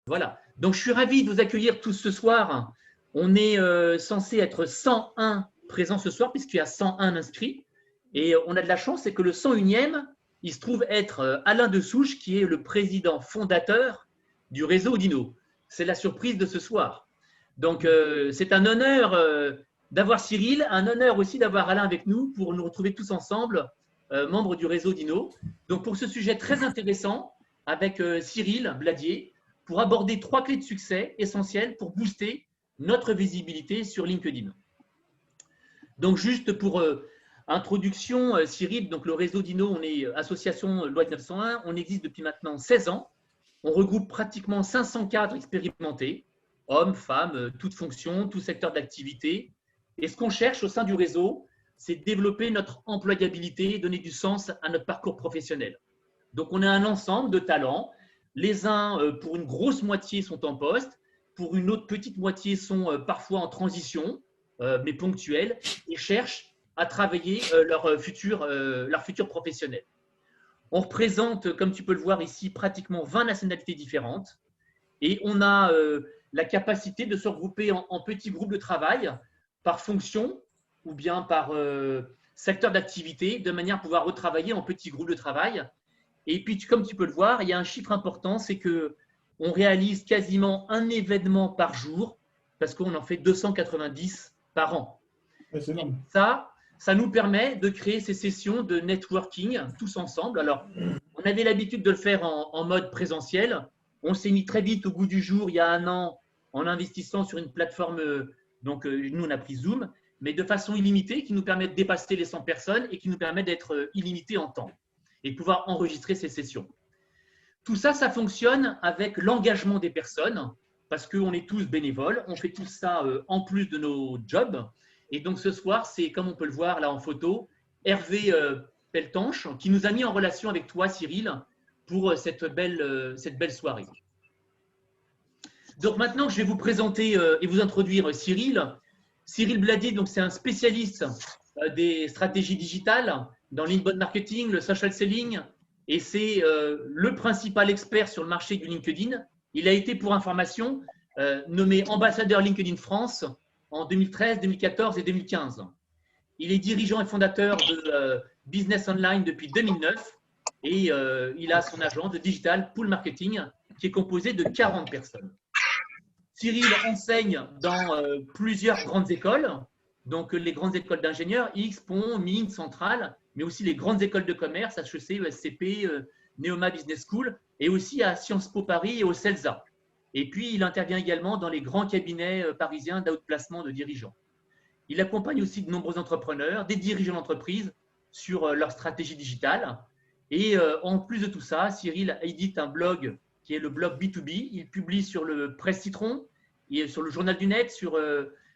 Voilà. Donc, je suis ravi de vous accueillir tous ce soir. On est censé être 101 présents ce soir puisqu'il y a 101 inscrits. Et on a de la chance, c'est que le 101e, il se trouve être Alain Dessouche, qui est le président fondateur du réseau Audino. C'est la surprise de ce soir. Donc, c'est un honneur d'avoir Cyril, un honneur aussi d'avoir Alain avec nous pour nous retrouver tous ensemble, membres du réseau Audino. Donc, pour ce sujet très intéressant, avec Cyril Bladier, pour aborder 3 clés de succès essentielles pour booster notre visibilité sur LinkedIn. Donc, juste pour introduction, Cyril, donc le réseau Dino, on est association loi 901, on existe depuis maintenant 16 ans. On regroupe pratiquement 500 cadres expérimentés, hommes, femmes, toutes fonctions, tout secteur d'activité. Et ce qu'on cherche au sein du réseau, c'est développer notre employabilité, donner du sens à notre parcours professionnel. Donc, on a un ensemble de talents. Les uns, pour une grosse moitié, sont en poste. Pour une autre petite moitié, sont parfois en transition, mais ponctuelle, et cherchent à travailler leur futur professionnel. On représente, comme tu peux le voir ici, pratiquement 20 nationalités différentes. Et on a la capacité de se regrouper en petits groupes de travail par fonction ou bien par secteur d'activité, de manière à pouvoir retravailler en petits groupes de travail. Et puis, comme tu peux le voir, il y a un chiffre important, c'est qu'on réalise quasiment un événement par jour parce qu'on en fait 290 par an. C'est énorme. Ça nous permet de créer ces sessions de networking tous ensemble. Alors, on avait l'habitude de le faire en mode présentiel. On s'est mis très vite au goût du jour, il y a un an, en investissant sur une plateforme, donc nous on a pris Zoom, mais de façon illimitée, qui nous permet de dépasser les 100 personnes et qui nous permet d'être illimité en temps et pouvoir enregistrer ces sessions. Tout ça, ça fonctionne avec l'engagement des personnes parce qu'on est tous bénévoles, on fait tout ça en plus de nos jobs. Et donc ce soir, c'est comme on peut le voir là en photo, Hervé Peltanche qui nous a mis en relation avec toi, Cyril, pour cette belle soirée. Donc maintenant, je vais vous présenter et vous introduire Cyril. Cyril Bladier, donc c'est un spécialiste des stratégies digitales dans l'inbound marketing, le social selling, et c'est le principal expert sur le marché du LinkedIn. Il a été, pour information, nommé ambassadeur LinkedIn France en 2013, 2014 et 2015. Il est dirigeant et fondateur de Business Online depuis 2009 et il a son agence de Digital Pool Marketing qui est composé de 40 personnes. Cyril enseigne dans plusieurs grandes écoles, donc les grandes écoles d'ingénieurs, X, Pont, Mines, Centrale, mais aussi les grandes écoles de commerce, HEC, ESCP, Neoma Business School, et aussi à Sciences Po Paris et au CELSA. Et puis, il intervient également dans les grands cabinets parisiens d'outplacement de dirigeants. Il accompagne aussi de nombreux entrepreneurs, des dirigeants d'entreprise sur leur stratégie digitale. Et en plus de tout ça, Cyril édite un blog qui est le blog B2B. Il publie sur le Presse Citron, sur le Journal du Net, sur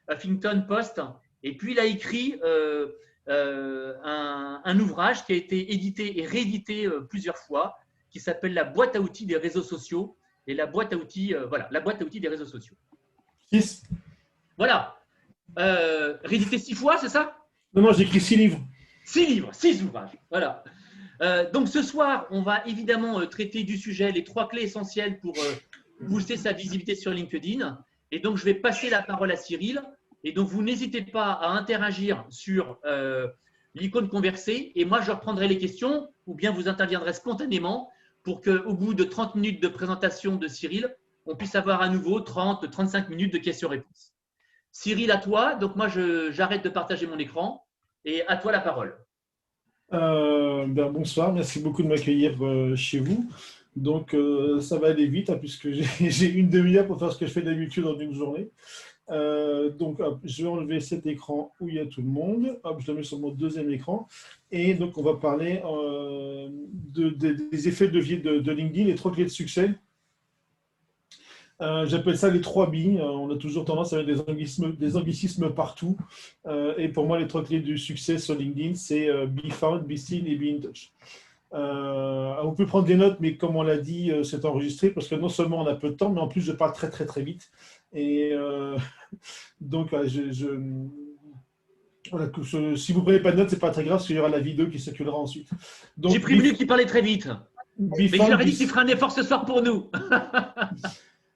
Huffington Post. Et puis, il a écrit un ouvrage qui a été édité et réédité plusieurs fois, qui s'appelle La boîte à outils des réseaux sociaux. Et la boîte à outils, voilà, la boîte à outils des réseaux sociaux. 6. Voilà. Réédité 6 fois, c'est ça? Non, j'ai écrit 6 livres. 6 livres, 6 ouvrages. Voilà. Donc ce soir, on va évidemment traiter du sujet, les 3 clés essentielles pour booster sa visibilité sur LinkedIn. Et donc, je vais passer la parole à Cyril. Et donc, vous n'hésitez pas à interagir sur l'icône converser. Et moi, je reprendrai les questions ou bien vous interviendrez spontanément pour qu'au bout de 30 minutes de présentation de Cyril, on puisse avoir à nouveau 30-35 minutes de questions-réponses. Cyril, à toi. Donc, moi, j'arrête de partager mon écran et à toi la parole. Bonsoir, merci beaucoup de m'accueillir chez vous. Donc, ça va aller vite puisque j'ai une demi-heure pour faire ce que je fais d'habitude dans une journée. Donc, hop, je vais enlever cet écran où il y a tout le monde. Hop, je le mets sur mon deuxième écran. Et donc, on va parler des effets de levier de LinkedIn, les 3 clés de succès. J'appelle ça les 3 billes. On a toujours tendance à mettre des anglicismes partout. Et pour moi, les 3 clés du succès sur LinkedIn, c'est be found, be seen et be in touch. On peut prendre des notes, mais comme on l'a dit, c'est enregistré parce que non seulement on a peu de temps, mais en plus je parle très très très vite. Et donc, voilà, si vous ne prenez pas de notes, ce n'est pas très grave parce qu'il y aura la vidéo qui circulera ensuite. J'ai prévenu qu'il parlait très vite. Mais je leur ai dit qu'il ferait un effort ce soir pour nous.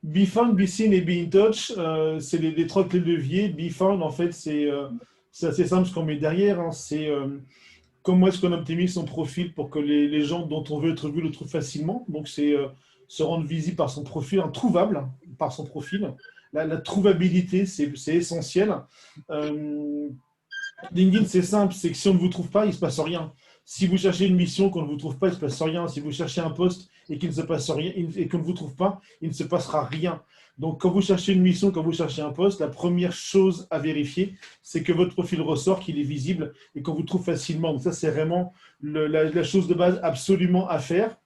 BeFound, BeSeen et BeInTouch, c'est les trois clés de levier. BeFound, en fait, c'est assez simple ce qu'on met derrière. Hein. C'est comment est-ce qu'on optimise son profil pour que les gens dont on veut être vu le trouvent facilement. Donc, c'est se rendre visible par son profil, trouvable par son profil. La trouvabilité, c'est essentiel. Euh, LinkedIn, c'est simple, c'est que si on ne vous trouve pas, il ne se passe rien. Si vous cherchez une mission, qu'on ne vous trouve pas, il ne se passe rien. Si vous cherchez un poste et qu'il ne se passe rien, et qu'on ne vous trouve pas, il ne se passera rien. Donc, quand vous cherchez une mission, quand vous cherchez un poste, la première chose à vérifier, c'est que votre profil ressort, qu'il est visible et qu'on vous trouve facilement. Donc, ça, c'est vraiment la chose de base absolument à faire.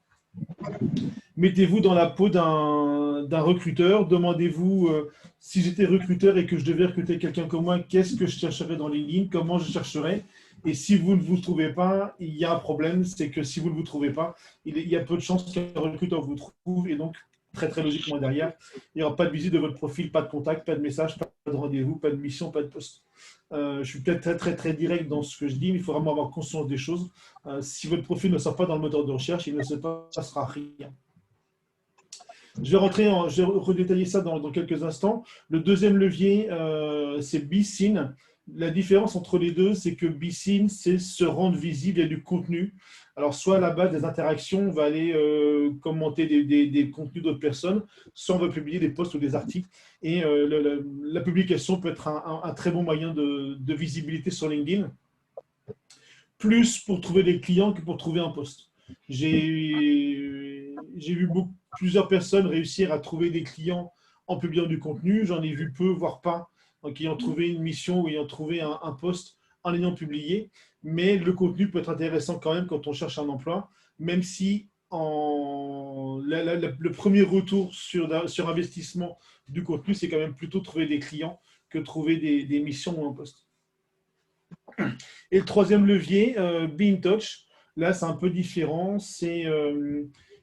Mettez-vous dans la peau d'un recruteur. Demandez-vous, si j'étais recruteur et que je devais recruter quelqu'un comme moi, qu'est-ce que je chercherais dans LinkedIn? Comment je chercherais? Et si vous ne vous trouvez pas, il y a un problème, c'est que si vous ne vous trouvez pas, il y a peu de chances qu'un recruteur vous trouve. Et donc, très très logiquement derrière, il n'y aura pas de visite de votre profil, pas de contact, pas de message, pas de rendez-vous, pas de mission, pas de poste. Je suis peut-être très très très direct dans ce que je dis, mais il faut vraiment avoir conscience des choses. Si votre profil ne sort pas dans le moteur de recherche, il ne se passera rien. Je vais redétailler ça dans quelques instants. Le deuxième levier, c'est BeSeen. La différence entre les deux, c'est que BeSeen, c'est se rendre visible, il y a du contenu. Alors, soit à la base des interactions, on va aller commenter des contenus d'autres personnes, soit on va publier des posts ou des articles. Et la publication peut être un très bon moyen de visibilité sur LinkedIn, plus pour trouver des clients que pour trouver un poste. J'ai vu plusieurs personnes réussir à trouver des clients en publiant du contenu. J'en ai vu peu, voire pas, donc ayant trouvé une mission ou ayant trouvé un poste en ayant publié. Mais le contenu peut être intéressant quand même quand on cherche un emploi, même si le premier retour sur investissement du contenu, c'est quand même plutôt trouver des clients que trouver des missions ou un poste. Et le troisième levier, BeInTouch, là c'est un peu différent, c'est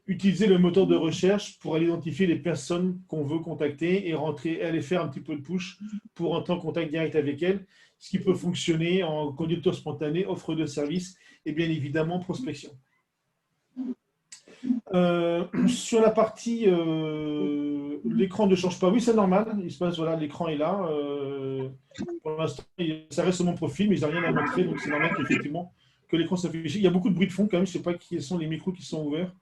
utiliser le moteur de recherche pour aller identifier les personnes qu'on veut contacter et aller faire un petit peu de push pour entrer en contact direct avec elles, ce qui peut fonctionner en conducteur spontané, offre de service et bien évidemment prospection. Sur la partie l'écran ne change pas, oui c'est normal, il se passe, voilà, l'écran est là, pour l'instant ça reste sur mon profil mais j'ai rien à montrer, donc c'est normal qu'effectivement que l'écran s'affiche. Il y a beaucoup de bruit de fond quand même, je ne sais pas quels sont les micros qui sont ouverts,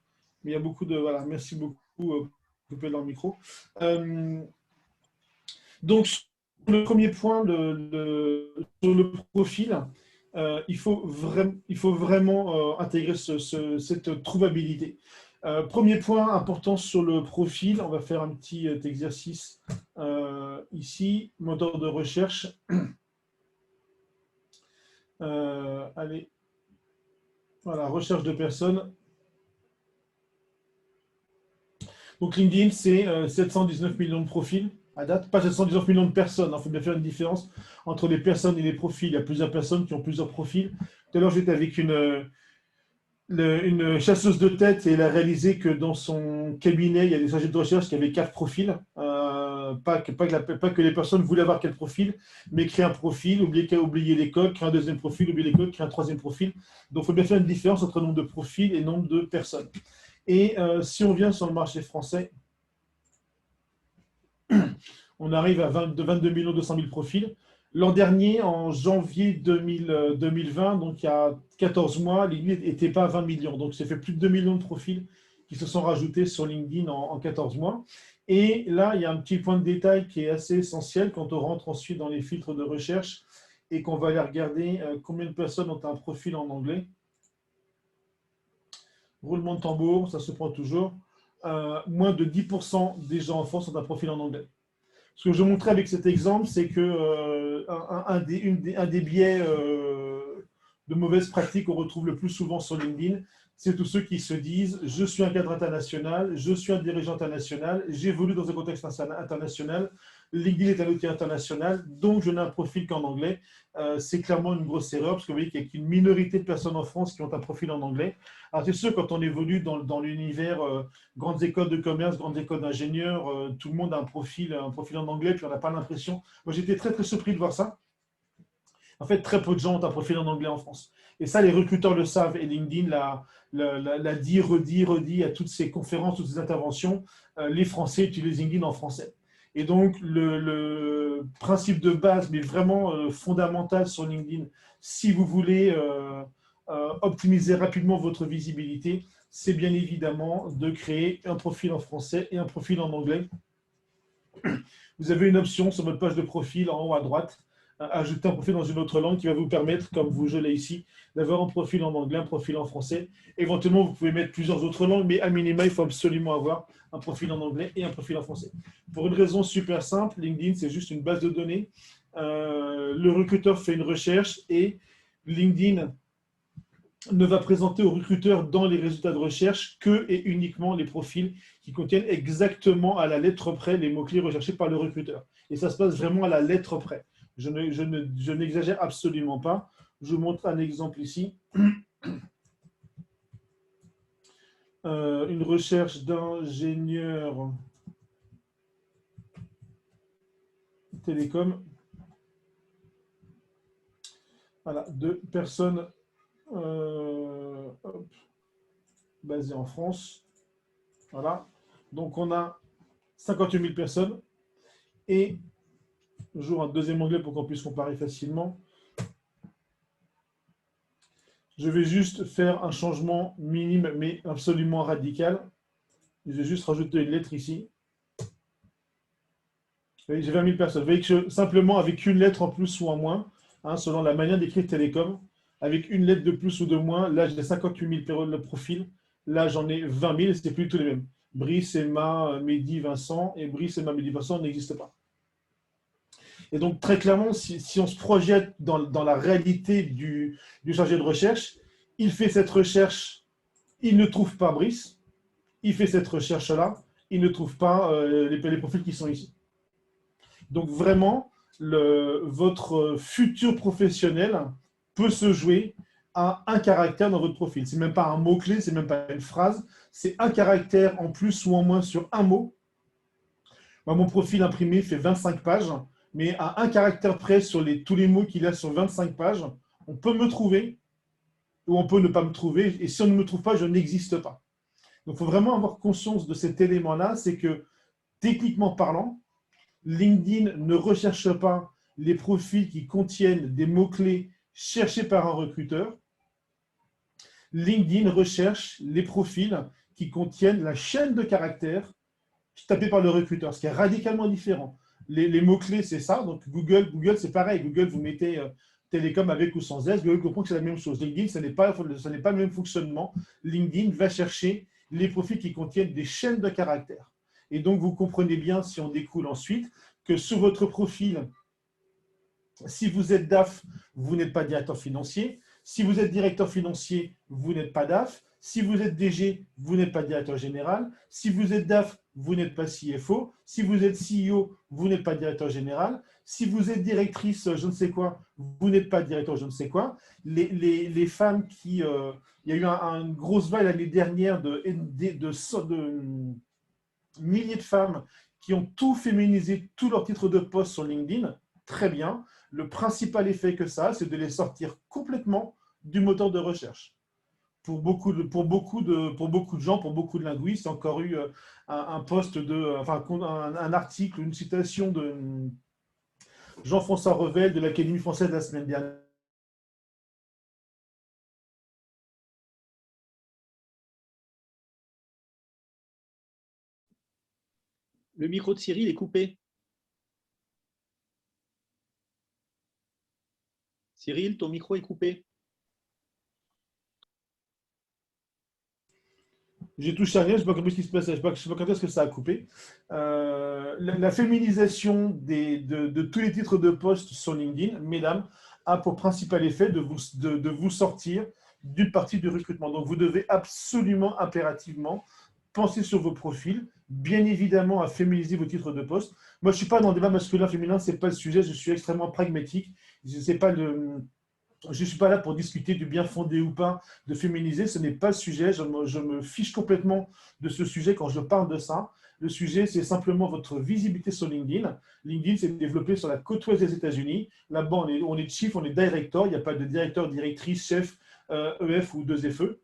mais il y a beaucoup de, voilà, merci beaucoup couper leur micro. Donc sur le premier point sur le profil, il faut vraiment intégrer cette trouvabilité. Premier point important sur le profil, on va faire un petit exercice ici, moteur de recherche. Allez, voilà, recherche de personnes. Donc LinkedIn, c'est 719 millions de profils à date, pas 719 millions de personnes. Il faut bien faire une différence entre les personnes et les profils. Il y a plusieurs personnes qui ont plusieurs profils. Tout à l'heure, j'étais avec une chasseuse de tête et elle a réalisé que dans son cabinet, il y a des chargés de recherche qui avaient 4 profils. Pas que les personnes voulaient avoir 4 profils, mais créer un profil, oublier l'école, créer un deuxième profil, oublier l'école, créer un troisième profil. Donc, il faut bien faire une différence entre nombre de profils et nombre de personnes. Et si on vient sur le marché français, on arrive à 22 200 000 profils. L'an dernier, en janvier 2020, donc il y a 14 mois, LinkedIn n'était pas à 20 millions. Donc, ça fait plus de 2 millions de profils qui se sont rajoutés sur LinkedIn en 14 mois. Et là, il y a un petit point de détail qui est assez essentiel quand on rentre ensuite dans les filtres de recherche et qu'on va aller regarder combien de personnes ont un profil en anglais. Roulement de tambour, ça se prend toujours. Moins de 10% des gens en France ont un profil en anglais. Ce que je montrais avec cet exemple, c'est que un des biais de mauvaises pratiques qu'on retrouve le plus souvent sur LinkedIn, c'est tous ceux qui se disent « je suis un cadre international, je suis un dirigeant international, j'évolue dans un contexte international, LinkedIn est un outil international, donc je n'ai un profil qu'en anglais ». C'est clairement une grosse erreur, parce que vous voyez qu'il n'y a qu'une minorité de personnes en France qui ont un profil en anglais. Alors c'est sûr, quand on évolue dans l'univers grandes écoles de commerce, grandes écoles d'ingénieurs, tout le monde a un profil en anglais, puis on n'a pas l'impression. Moi, j'étais très, très surpris de voir ça. En fait, très peu de gens ont un profil en anglais en France. Et ça, les recruteurs le savent. Et LinkedIn l'a dit, redit à toutes ces conférences, toutes ces interventions. Les Français utilisent LinkedIn en français. Et donc, le principe de base, mais vraiment fondamental sur LinkedIn, si vous voulez optimiser rapidement votre visibilité, c'est bien évidemment de créer un profil en français et un profil en anglais. Vous avez une option sur votre page de profil en haut à droite, ajouter un profil dans une autre langue qui va vous permettre, comme je l'ai ici, d'avoir un profil en anglais, un profil en français. Éventuellement, vous pouvez mettre plusieurs autres langues, mais à minima, il faut absolument avoir un profil en anglais et un profil en français. Pour une raison super simple, LinkedIn, c'est juste une base de données. Le recruteur fait une recherche et LinkedIn ne va présenter au recruteur dans les résultats de recherche que et uniquement les profils qui contiennent exactement à la lettre près les mots-clés recherchés par le recruteur. Et ça se passe vraiment à la lettre près. Je n'exagère absolument pas. Je vous montre un exemple ici. Une recherche d'ingénieur télécom. Voilà, de personnes basées en France. Voilà. Donc, on a 58 000 personnes. Et j'ouvre un deuxième onglet pour qu'on puisse comparer facilement. Je vais juste faire un changement minime, mais absolument radical. Je vais juste rajouter une lettre ici. J'ai 20 000 personnes. Vous voyez que simplement avec une lettre en plus ou en moins, hein, selon la manière d'écrire Télécom, avec une lettre de plus ou de moins, là j'ai 58 000 le profil, là j'en ai 20 000, c'est plus tous les mêmes. Brice, Emma, Mehdi, Vincent, et Brice, Emma, Mehdi, Vincent n'existent pas. Et donc, très clairement, si on se projette dans la réalité du chargé de recherche, il fait cette recherche, il ne trouve pas Brice, il fait cette recherche-là, il ne trouve pas les profils qui sont ici. Donc, vraiment, votre futur professionnel peut se jouer à un caractère dans votre profil. Ce n'est même pas un mot-clé, ce n'est même pas une phrase, c'est un caractère en plus ou en moins sur un mot. Moi, mon profil imprimé fait 25 pages. Mais à un caractère près sur tous les mots qu'il a sur 25 pages, on peut me trouver ou on peut ne pas me trouver. Et si on ne me trouve pas, je n'existe pas. Donc, il faut vraiment avoir conscience de cet élément-là. C'est que, techniquement parlant, LinkedIn ne recherche pas les profils qui contiennent des mots-clés cherchés par un recruteur. LinkedIn recherche les profils qui contiennent la chaîne de caractères tapés par le recruteur, ce qui est radicalement différent. Les mots-clés, c'est ça. Donc, Google c'est pareil. Google, vous mettez télécom avec ou sans S. Google comprend que c'est la même chose. LinkedIn, ce n'est pas le même fonctionnement. LinkedIn va chercher les profils qui contiennent des chaînes de caractères. Et donc, vous comprenez bien, si on découle ensuite, que sur votre profil, si vous êtes DAF, vous n'êtes pas directeur financier. Si vous êtes directeur financier, vous n'êtes pas DAF. Si vous êtes DG, vous n'êtes pas directeur général. Si vous êtes DAF, vous n'êtes pas CFO. Si vous êtes CEO, vous n'êtes pas directeur général. Si vous êtes directrice, je ne sais quoi, vous n'êtes pas directeur, je ne sais quoi. Les femmes qui… il y a eu une grosse vague l'année dernière de milliers de femmes qui ont tout féminisé, tous leurs titres de poste sur LinkedIn. Très bien. Le principal effet que ça, c'est de les sortir complètement du moteur de recherche. Pour beaucoup de gens, pour beaucoup de linguistes, il y a encore eu un post un article, une citation de Jean-François Revel de l'Académie française de la semaine dernière. Le micro de Cyril est coupé. Cyril, ton micro est coupé. J'ai touché à rien, je ne sais pas comment ce qui se passe, je ne sais pas quand est-ce que ça a coupé. La féminisation de tous les titres de poste sur LinkedIn, mesdames, a pour principal effet de vous sortir d'une partie du recrutement. Donc, vous devez absolument, impérativement, penser sur vos profils, bien évidemment à féminiser vos titres de poste. Moi, je ne suis pas dans le débat masculin-féminin, ce n'est pas le sujet, je suis extrêmement pragmatique. Ce n'est pas je ne suis pas là pour discuter du bien fondé ou pas de féminiser, ce n'est pas le sujet, je me fiche complètement de ce sujet quand je parle de ça. Le sujet, c'est simplement votre visibilité sur LinkedIn. LinkedIn s'est développé sur la côte ouest des États-Unis. Là-bas, on est chief, on est director, il n'y a pas de directeur, directrice, chef, EF ou 2FE.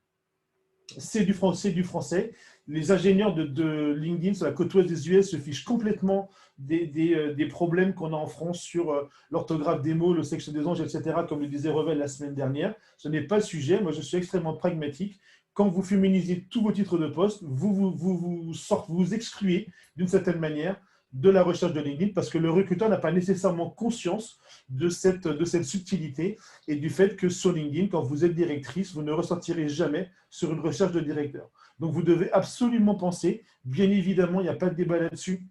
C'est du français. Les ingénieurs de LinkedIn sur la côte ouest des US se fichent complètement des problèmes qu'on a en France sur l'orthographe des mots, le sexe des anges, etc., comme le disait Revel la semaine dernière. Ce n'est pas le sujet. Moi, je suis extrêmement pragmatique. Quand vous féminisez tous vos titres de poste, vous excluez d'une certaine manière de la recherche de LinkedIn parce que le recruteur n'a pas nécessairement conscience de cette subtilité et du fait que sur LinkedIn, quand vous êtes directrice, vous ne ressortirez jamais sur une recherche de directeur. Donc, vous devez absolument penser, bien évidemment, il n'y a pas de débat là-dessus,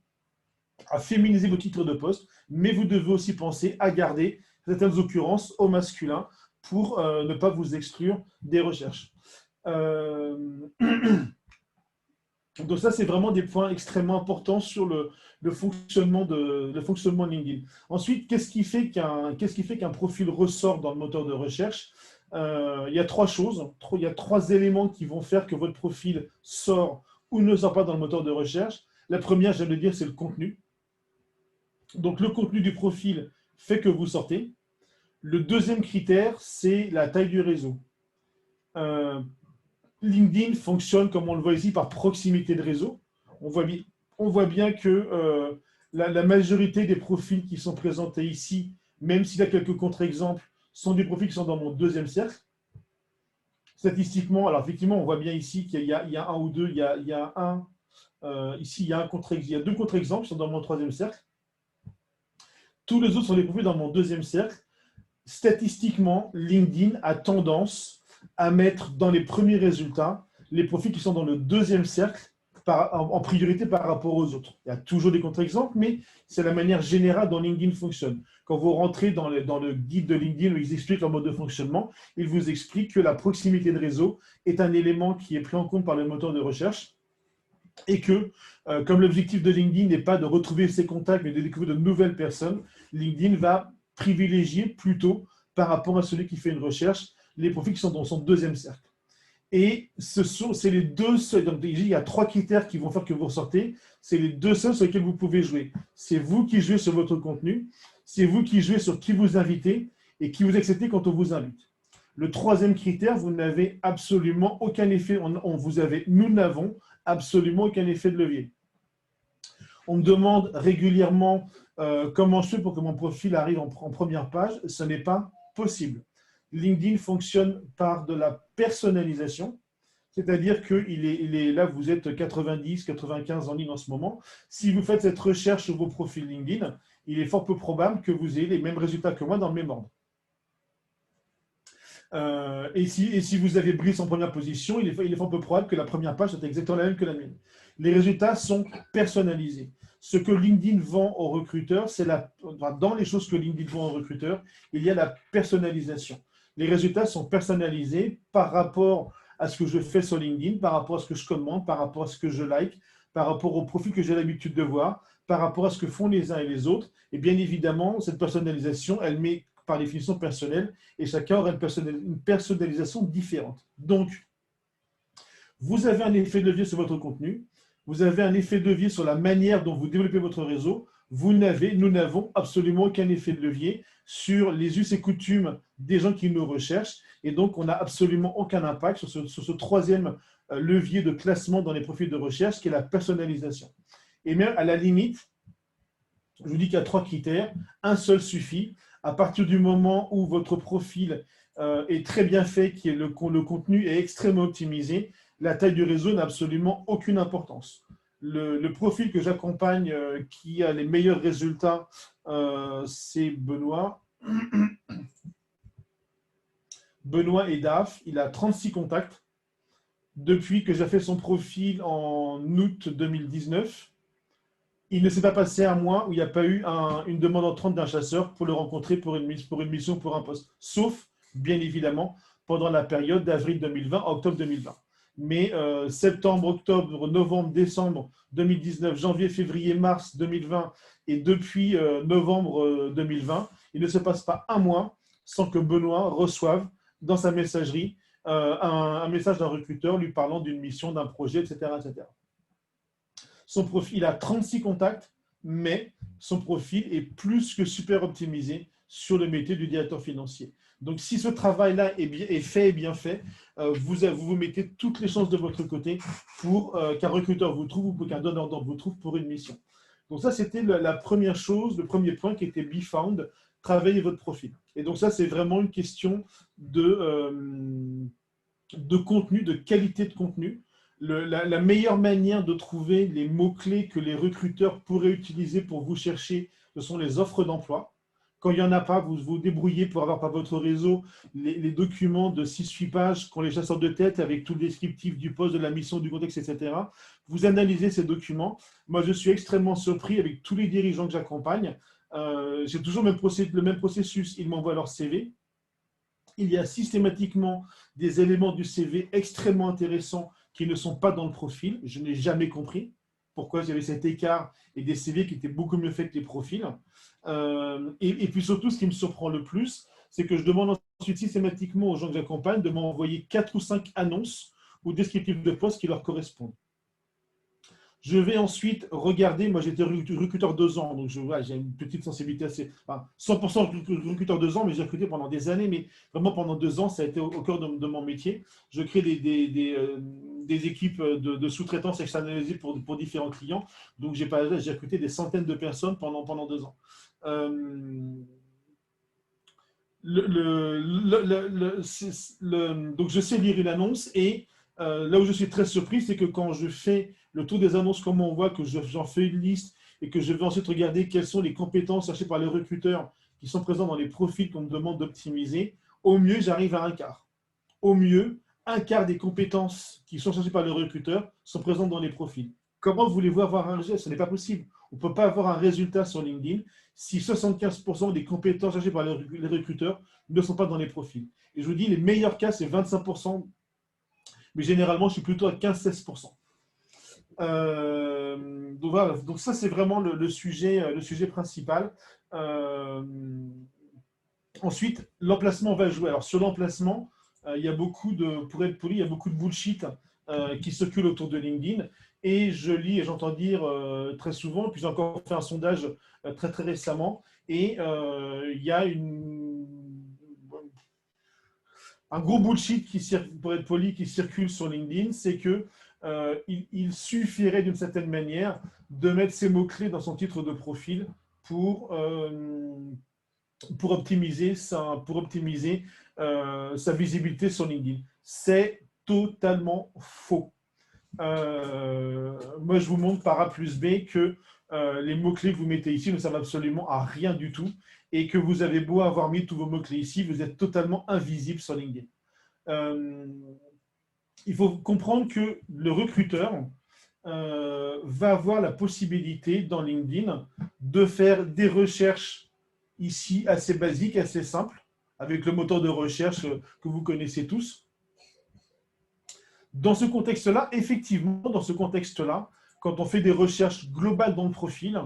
à féminiser vos titres de poste, mais vous devez aussi penser à garder certaines occurrences au masculin pour ne pas vous exclure des recherches. Donc ça, c'est vraiment des points extrêmement importants sur le fonctionnement LinkedIn. Ensuite, qu'est-ce qui fait qu'un profil ressort dans le moteur de recherche? Il y a trois choses, il y a trois éléments qui vont faire que votre profil sort ou ne sort pas dans le moteur de recherche. La première, je viens de le dire, c'est le contenu. Donc, le contenu du profil fait que vous sortez. Le deuxième critère, c'est la taille du réseau. LinkedIn fonctionne, comme on le voit ici, par proximité de réseau. On voit bien que la majorité des profils qui sont présentés ici, même s'il y a quelques contre-exemples, sont des profils qui sont dans mon deuxième cercle. Statistiquement, alors effectivement, on voit bien ici qu'il y a un ou deux, ici, il y a deux contre-exemples qui sont dans mon troisième cercle. Tous les autres sont des profils dans mon deuxième cercle. Statistiquement, LinkedIn a tendance à mettre dans les premiers résultats les profils qui sont dans le deuxième cercle en priorité par rapport aux autres. Il y a toujours des contre-exemples, mais c'est la manière générale dont LinkedIn fonctionne. Quand vous rentrez dans le guide de LinkedIn où ils expliquent leur mode de fonctionnement, ils vous expliquent que la proximité de réseau est un élément qui est pris en compte par le moteur de recherche et que, comme l'objectif de LinkedIn n'est pas de retrouver ses contacts, mais de découvrir de nouvelles personnes, LinkedIn va privilégier plutôt, par rapport à celui qui fait une recherche, les profils qui sont dans son deuxième cercle. Et c'est les deux seuls, donc il y a trois critères qui vont faire que vous ressortez, c'est les deux seuls sur lesquels vous pouvez jouer. C'est vous qui jouez sur votre contenu, c'est vous qui jouez sur qui vous invitez et qui vous acceptez quand on vous invite. Le troisième critère, vous n'avez absolument aucun effet, nous n'avons absolument aucun effet de levier. On me demande régulièrement comment je fais pour que mon profil arrive en première page, ce n'est pas possible. LinkedIn fonctionne par de la personnalisation, c'est-à-dire que là, vous êtes 90, 95 en ligne en ce moment. Si vous faites cette recherche sur vos profils LinkedIn, il est fort peu probable que vous ayez les mêmes résultats que moi dans le même ordre. Et si vous avez Brice en première position, il est fort peu probable que la première page soit exactement la même que la mienne. Les résultats sont personnalisés. Ce que LinkedIn vend aux recruteurs, dans les choses que LinkedIn vend aux recruteurs, il y a la personnalisation. Les résultats sont personnalisés par rapport à ce que je fais sur LinkedIn, par rapport à ce que je commande, par rapport à ce que je like, par rapport au profil que j'ai l'habitude de voir, par rapport à ce que font les uns et les autres. Et bien évidemment, cette personnalisation, elle met par définition personnelle et chacun aura une personnalisation différente. Donc, vous avez un effet de levier sur votre contenu, vous avez un effet de levier sur la manière dont vous développez votre réseau. Nous n'avons absolument aucun effet de levier sur les us et coutumes des gens qui nous recherchent. Et donc, on n'a absolument aucun impact sur ce troisième levier de classement dans les profils de recherche, qui est la personnalisation. Et même à la limite, je vous dis qu'il y a trois critères. Un seul suffit. À partir du moment où votre profil est très bien fait, le contenu est extrêmement optimisé, la taille du réseau n'a absolument aucune importance. Le profil que j'accompagne qui a les meilleurs résultats, c'est Benoît. Benoît et Daf, il a 36 contacts depuis que j'ai fait son profil en août 2019. Il ne s'est pas passé un mois où il n'y a pas eu une demande entrante d'un chasseur pour le rencontrer pour une mission, pour un poste. Sauf, bien évidemment, pendant la période d'avril 2020 à octobre 2020. Mais septembre, octobre, novembre, décembre 2019, janvier, février, mars 2020 et depuis novembre 2020, il ne se passe pas un mois sans que Benoît reçoive dans sa messagerie un message d'un recruteur lui parlant d'une mission, d'un projet, etc., etc. Son profil, il a 36 contacts, mais son profil est plus que super optimisé sur le métier du directeur financier. Donc, si ce travail-là est fait et bien fait, vous mettez toutes les chances de votre côté pour qu'un recruteur vous trouve ou pour qu'un donneur d'ordre vous trouve pour une mission. Donc, ça, c'était la première chose, le premier point qui était be found, travailler votre profil. Et donc, ça, c'est vraiment une question de contenu, de qualité de contenu. La meilleure manière de trouver les mots-clés que les recruteurs pourraient utiliser pour vous chercher, ce sont les offres d'emploi. Quand il n'y en a pas, vous vous débrouillez pour avoir par votre réseau les documents de 6-8 pages qu'ont les chasseurs de tête avec tout le descriptif du poste, de la mission, du contexte, etc. Vous analysez ces documents. Moi, je suis extrêmement surpris avec tous les dirigeants que j'accompagne. J'ai toujours le même processus. Ils m'envoient leur CV. Il y a systématiquement des éléments du CV extrêmement intéressants qui ne sont pas dans le profil. Je n'ai jamais compris pourquoi il y avait cet écart et des CV qui étaient beaucoup mieux faits que les profils. Et puis surtout, ce qui me surprend le plus, c'est que je demande ensuite systématiquement aux gens que j'accompagne de m'envoyer 4 ou 5 annonces ou descriptifs de postes qui leur correspondent. Je vais ensuite regarder, moi j'étais recruteur 2 ans, donc j'ai une petite sensibilité assez, 100% recruteur 2 ans, mais j'ai recruté pendant des années, mais vraiment pendant 2 ans, ça a été au cœur de mon métier. Je crée des équipes de sous-traitance externalisées pour différents clients, donc j'ai recruté des centaines de personnes pendant 2 ans. Donc je sais lire une annonce et là où je suis très surpris, c'est que quand je fais le tour des annonces, comme on voit, que j'en fais une liste et que je vais ensuite regarder quelles sont les compétences cherchées par les recruteurs qui sont présents dans les profils qu'on me demande d'optimiser, au mieux, j'arrive à un quart. Au mieux, un quart des compétences qui sont cherchées par les recruteurs sont présentes dans les profils. Comment voulez-vous avoir un résultat? Ce n'est pas possible. On ne peut pas avoir un résultat sur LinkedIn si 75% des compétences cherchées par les recruteurs ne sont pas dans les profils. Et je vous dis, les meilleurs cas, c'est 25%, mais généralement, je suis plutôt à 15-16%. Donc voilà, donc ça c'est vraiment le sujet principal. Ensuite, l'emplacement va jouer. Alors sur l'emplacement, il y a beaucoup pour être poli, il y a beaucoup de bullshit qui circule autour de LinkedIn. Et je lis et j'entends dire très souvent, puis j'ai encore fait un sondage très très récemment, et il y a un gros bullshit pour être poli qui circule sur LinkedIn, c'est que il suffirait d'une certaine manière de mettre ces mots-clés dans son titre de profil pour optimiser sa visibilité sur LinkedIn. C'est totalement faux. Moi, je vous montre par A plus B que les mots-clés que vous mettez ici ne servent absolument à rien du tout et que vous avez beau avoir mis tous vos mots-clés ici, vous êtes totalement invisible sur LinkedIn. Il faut comprendre que le recruteur va avoir la possibilité dans LinkedIn de faire des recherches ici assez basiques, assez simples, avec le moteur de recherche que vous connaissez tous. Dans ce contexte-là, effectivement, quand on fait des recherches globales dans le profil,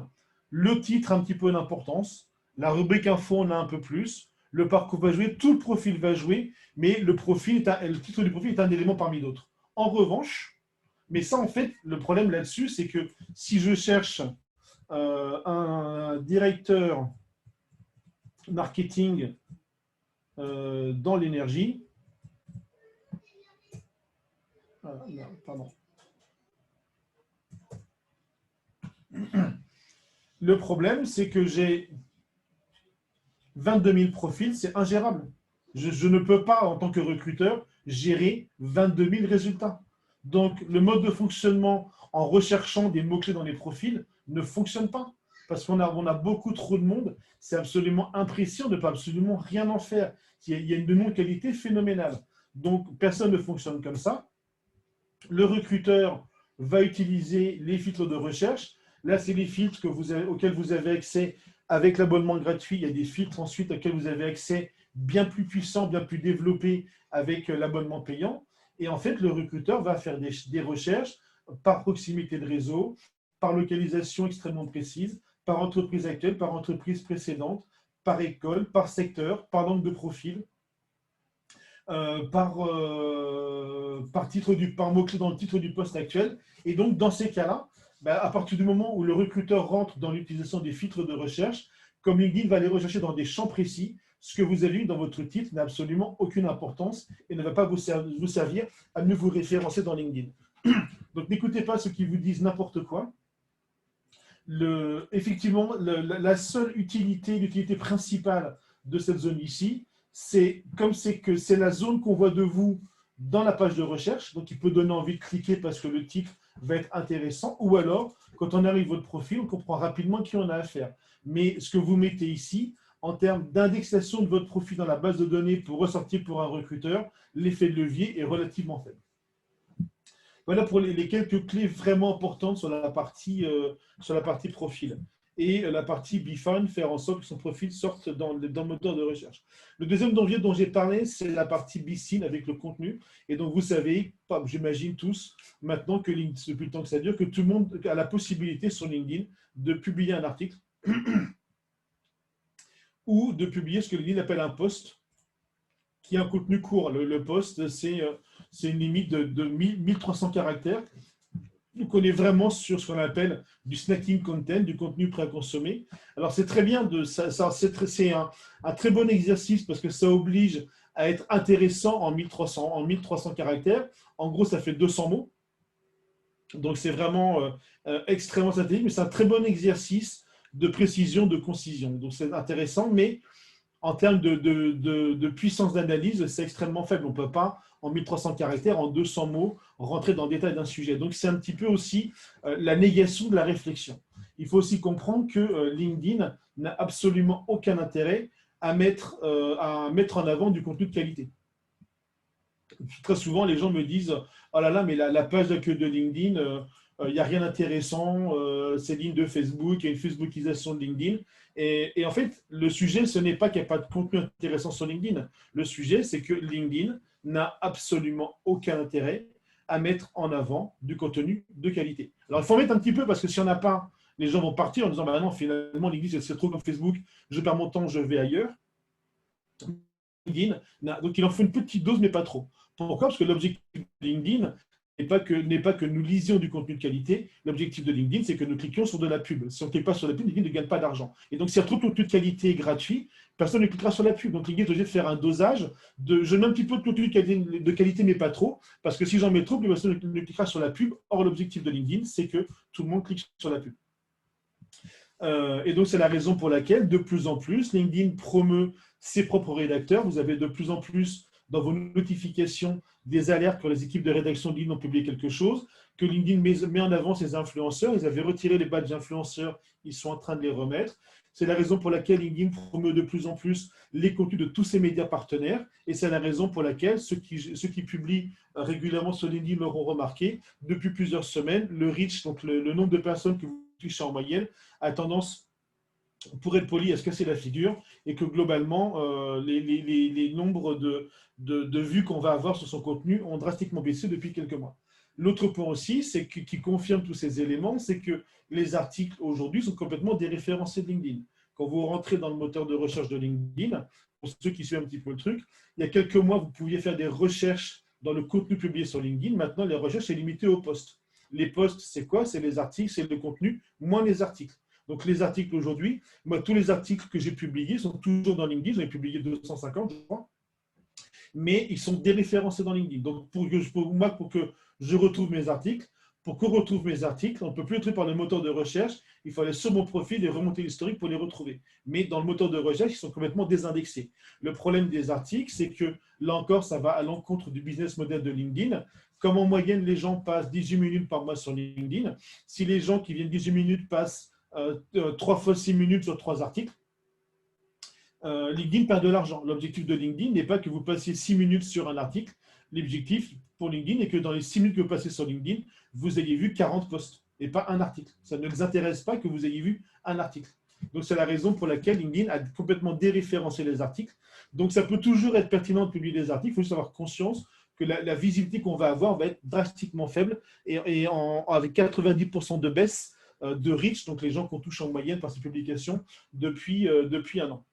le titre a un petit peu d'importance, la rubrique info en a un peu plus, le parcours va jouer, tout le profil va jouer, mais le titre du profil est un élément parmi d'autres. En revanche, mais ça en fait, le problème là-dessus, c'est que si je cherche un directeur marketing dans l'énergie, pardon. Le problème, c'est que j'ai 22 000 profils, c'est ingérable. Je ne peux pas, en tant que recruteur, gérer 22 000 résultats. Donc, le mode de fonctionnement en recherchant des mots-clés dans les profils ne fonctionne pas. Parce qu'on a beaucoup trop de monde. C'est absolument imprécis, on ne peut absolument rien en faire. Il y a une non-qualité phénoménale. Donc, personne ne fonctionne comme ça. Le recruteur va utiliser les filtres de recherche. Là, c'est les filtres auxquels vous avez accès avec l'abonnement gratuit. Il y a des filtres ensuite auxquels vous avez accès bien plus puissants, bien plus développés avec l'abonnement payant. Et en fait, le recruteur va faire des recherches par proximité de réseau, par localisation extrêmement précise, par entreprise actuelle, par entreprise précédente, par école, par secteur, par langue de profil, par mot-clé dans le titre du poste actuel. Et donc, dans ces cas-là, à partir du moment où le recruteur rentre dans l'utilisation des filtres de recherche, comme LinkedIn va aller rechercher dans des champs précis, ce que vous avez eu dans votre titre n'a absolument aucune importance et ne va pas vous servir à mieux vous référencer dans LinkedIn. Donc, n'écoutez pas ceux qui vous disent n'importe quoi. Effectivement, la seule utilité, l'utilité principale de cette zone ici, c'est que c'est la zone qu'on voit de vous dans la page de recherche, donc il peut donner envie de cliquer parce que le titre va être intéressant, ou alors, quand on arrive à votre profil, on comprend rapidement qui on a affaire. Mais ce que vous mettez ici, en termes d'indexation de votre profil dans la base de données pour ressortir pour un recruteur, l'effet de levier est relativement faible. Voilà pour les quelques clés vraiment importantes sur la partie profil. Et la partie Befine, faire en sorte que son profil sorte dans le moteur de recherche. Le deuxième dont j'ai parlé, c'est la partie Bseen avec le contenu. Et donc, vous savez, j'imagine tous, maintenant que depuis le temps que ça dure, que tout le monde a la possibilité sur LinkedIn de publier un article ou de publier ce que LinkedIn appelle un post, qui est un contenu court. Le post, c'est une limite de 1300 caractères. Donc, on est vraiment sur ce qu'on appelle du snacking content, du contenu prêt à consommer. Alors, c'est très bien, c'est un très bon exercice parce que ça oblige à être intéressant en 1300 caractères. En gros, ça fait 200 mots. Donc, c'est vraiment extrêmement synthétique, mais c'est un très bon exercice de précision, de concision. Donc, c'est intéressant, mais en termes de puissance d'analyse, c'est extrêmement faible. On ne peut pas, en 1300 caractères, en 200 mots, rentrer dans le détail d'un sujet. Donc, c'est un petit peu aussi la négation de la réflexion. Il faut aussi comprendre que LinkedIn n'a absolument aucun intérêt à mettre en avant du contenu de qualité. Très souvent, les gens me disent « Oh là là, mais la page d'accueil de LinkedIn, il n'y a rien d'intéressant, c'est ligne de Facebook, il y a une Facebookisation de LinkedIn. » Et en fait, le sujet, ce n'est pas qu'il n'y a pas de contenu intéressant sur LinkedIn. Le sujet, c'est que LinkedIn n'a absolument aucun intérêt à mettre en avant du contenu de qualité. Alors, il faut en mettre un petit peu parce que s'il n'y en a pas, les gens vont partir en disant bah non, finalement, LinkedIn, c'est trop comme Facebook, je perds mon temps, je vais ailleurs. LinkedIn, donc il en faut une petite dose, mais pas trop. Pourquoi? Parce que l'objectif de LinkedIn n'est pas que nous lisions du contenu de qualité. L'objectif de LinkedIn, c'est que nous cliquions sur de la pub. Si on ne clique pas sur la pub, LinkedIn ne gagne pas d'argent. Et donc, s'il y a trop de contenu de qualité gratuit, personne ne cliquera sur la pub. Donc, LinkedIn est obligé de faire un dosage je mets un petit peu de contenu de qualité, mais pas trop. Parce que si j'en mets trop, personne ne cliquera sur la pub. Or, l'objectif de LinkedIn, c'est que tout le monde clique sur la pub. Et donc, c'est la raison pour laquelle, de plus en plus, LinkedIn promeut ses propres rédacteurs. Vous avez de plus en plus dans vos notifications des alertes quand les équipes de rédaction de LinkedIn ont publié quelque chose, que LinkedIn met en avant ses influenceurs. Ils avaient retiré les badges influenceurs, ils sont en train de les remettre. C'est la raison pour laquelle LinkedIn promeut de plus en plus les contenus de tous ses médias partenaires. Et c'est la raison pour laquelle ceux qui publient régulièrement sur LinkedIn l'auront remarqué. Depuis plusieurs semaines, le reach, donc le nombre de personnes que vous touchez en moyenne, a tendance, pour être poli, à se casser la figure et que globalement, les nombres de vues qu'on va avoir sur son contenu ont drastiquement baissé depuis quelques mois. L'autre point aussi, c'est qui confirme tous ces éléments, c'est que les articles aujourd'hui sont complètement déréférencés de LinkedIn. Quand vous rentrez dans le moteur de recherche de LinkedIn, pour ceux qui suivent un petit peu le truc, il y a quelques mois, vous pouviez faire des recherches dans le contenu publié sur LinkedIn. Maintenant, les recherches sont limitées aux posts. Les posts, c'est quoi? C'est les articles, c'est le contenu, moins les articles. Donc, les articles aujourd'hui, moi, tous les articles que j'ai publiés sont toujours dans LinkedIn. J'en ai publié 250, je crois. Mais ils sont déréférencés dans LinkedIn. Donc, pour que je retrouve mes articles, on ne peut plus les trouver par le moteur de recherche. Il faut aller sur mon profil et remonter l'historique pour les retrouver. Mais dans le moteur de recherche, ils sont complètement désindexés. Le problème des articles, c'est que là encore, ça va à l'encontre du business model de LinkedIn. Comme en moyenne, les gens passent 18 minutes par mois sur LinkedIn, si les gens qui viennent 18 minutes passent 3 fois 6 minutes sur 3 articles, LinkedIn perd de l'argent. L'objectif de LinkedIn n'est pas que vous passiez 6 minutes sur un article. L'objectif pour LinkedIn est que dans les 6 minutes que vous passez sur LinkedIn, vous ayez vu 40 posts et pas un article. Ça ne les intéresse pas que vous ayez vu un article. Donc, c'est la raison pour laquelle LinkedIn a complètement déréférencé les articles. Donc, ça peut toujours être pertinent de publier des articles. Il faut juste avoir conscience que la visibilité qu'on va avoir va être drastiquement faible et avec 90% de baisse de reach, donc les gens qu'on touche en moyenne par ces publications depuis un an.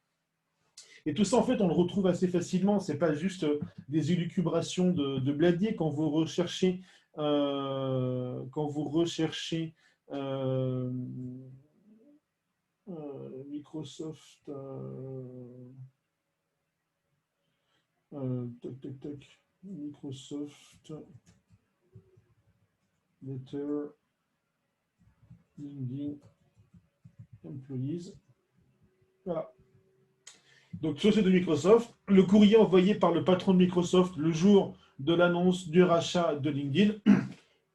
Et tout ça, en fait, on le retrouve assez facilement. Ce n'est pas juste des élucubrations de bladier. Quand vous recherchez, euh, Microsoft, Microsoft, Letter, LinkedIn, Employees. Voilà. Donc, sur ce de Microsoft, le courrier envoyé par le patron de Microsoft le jour de l'annonce du rachat de LinkedIn.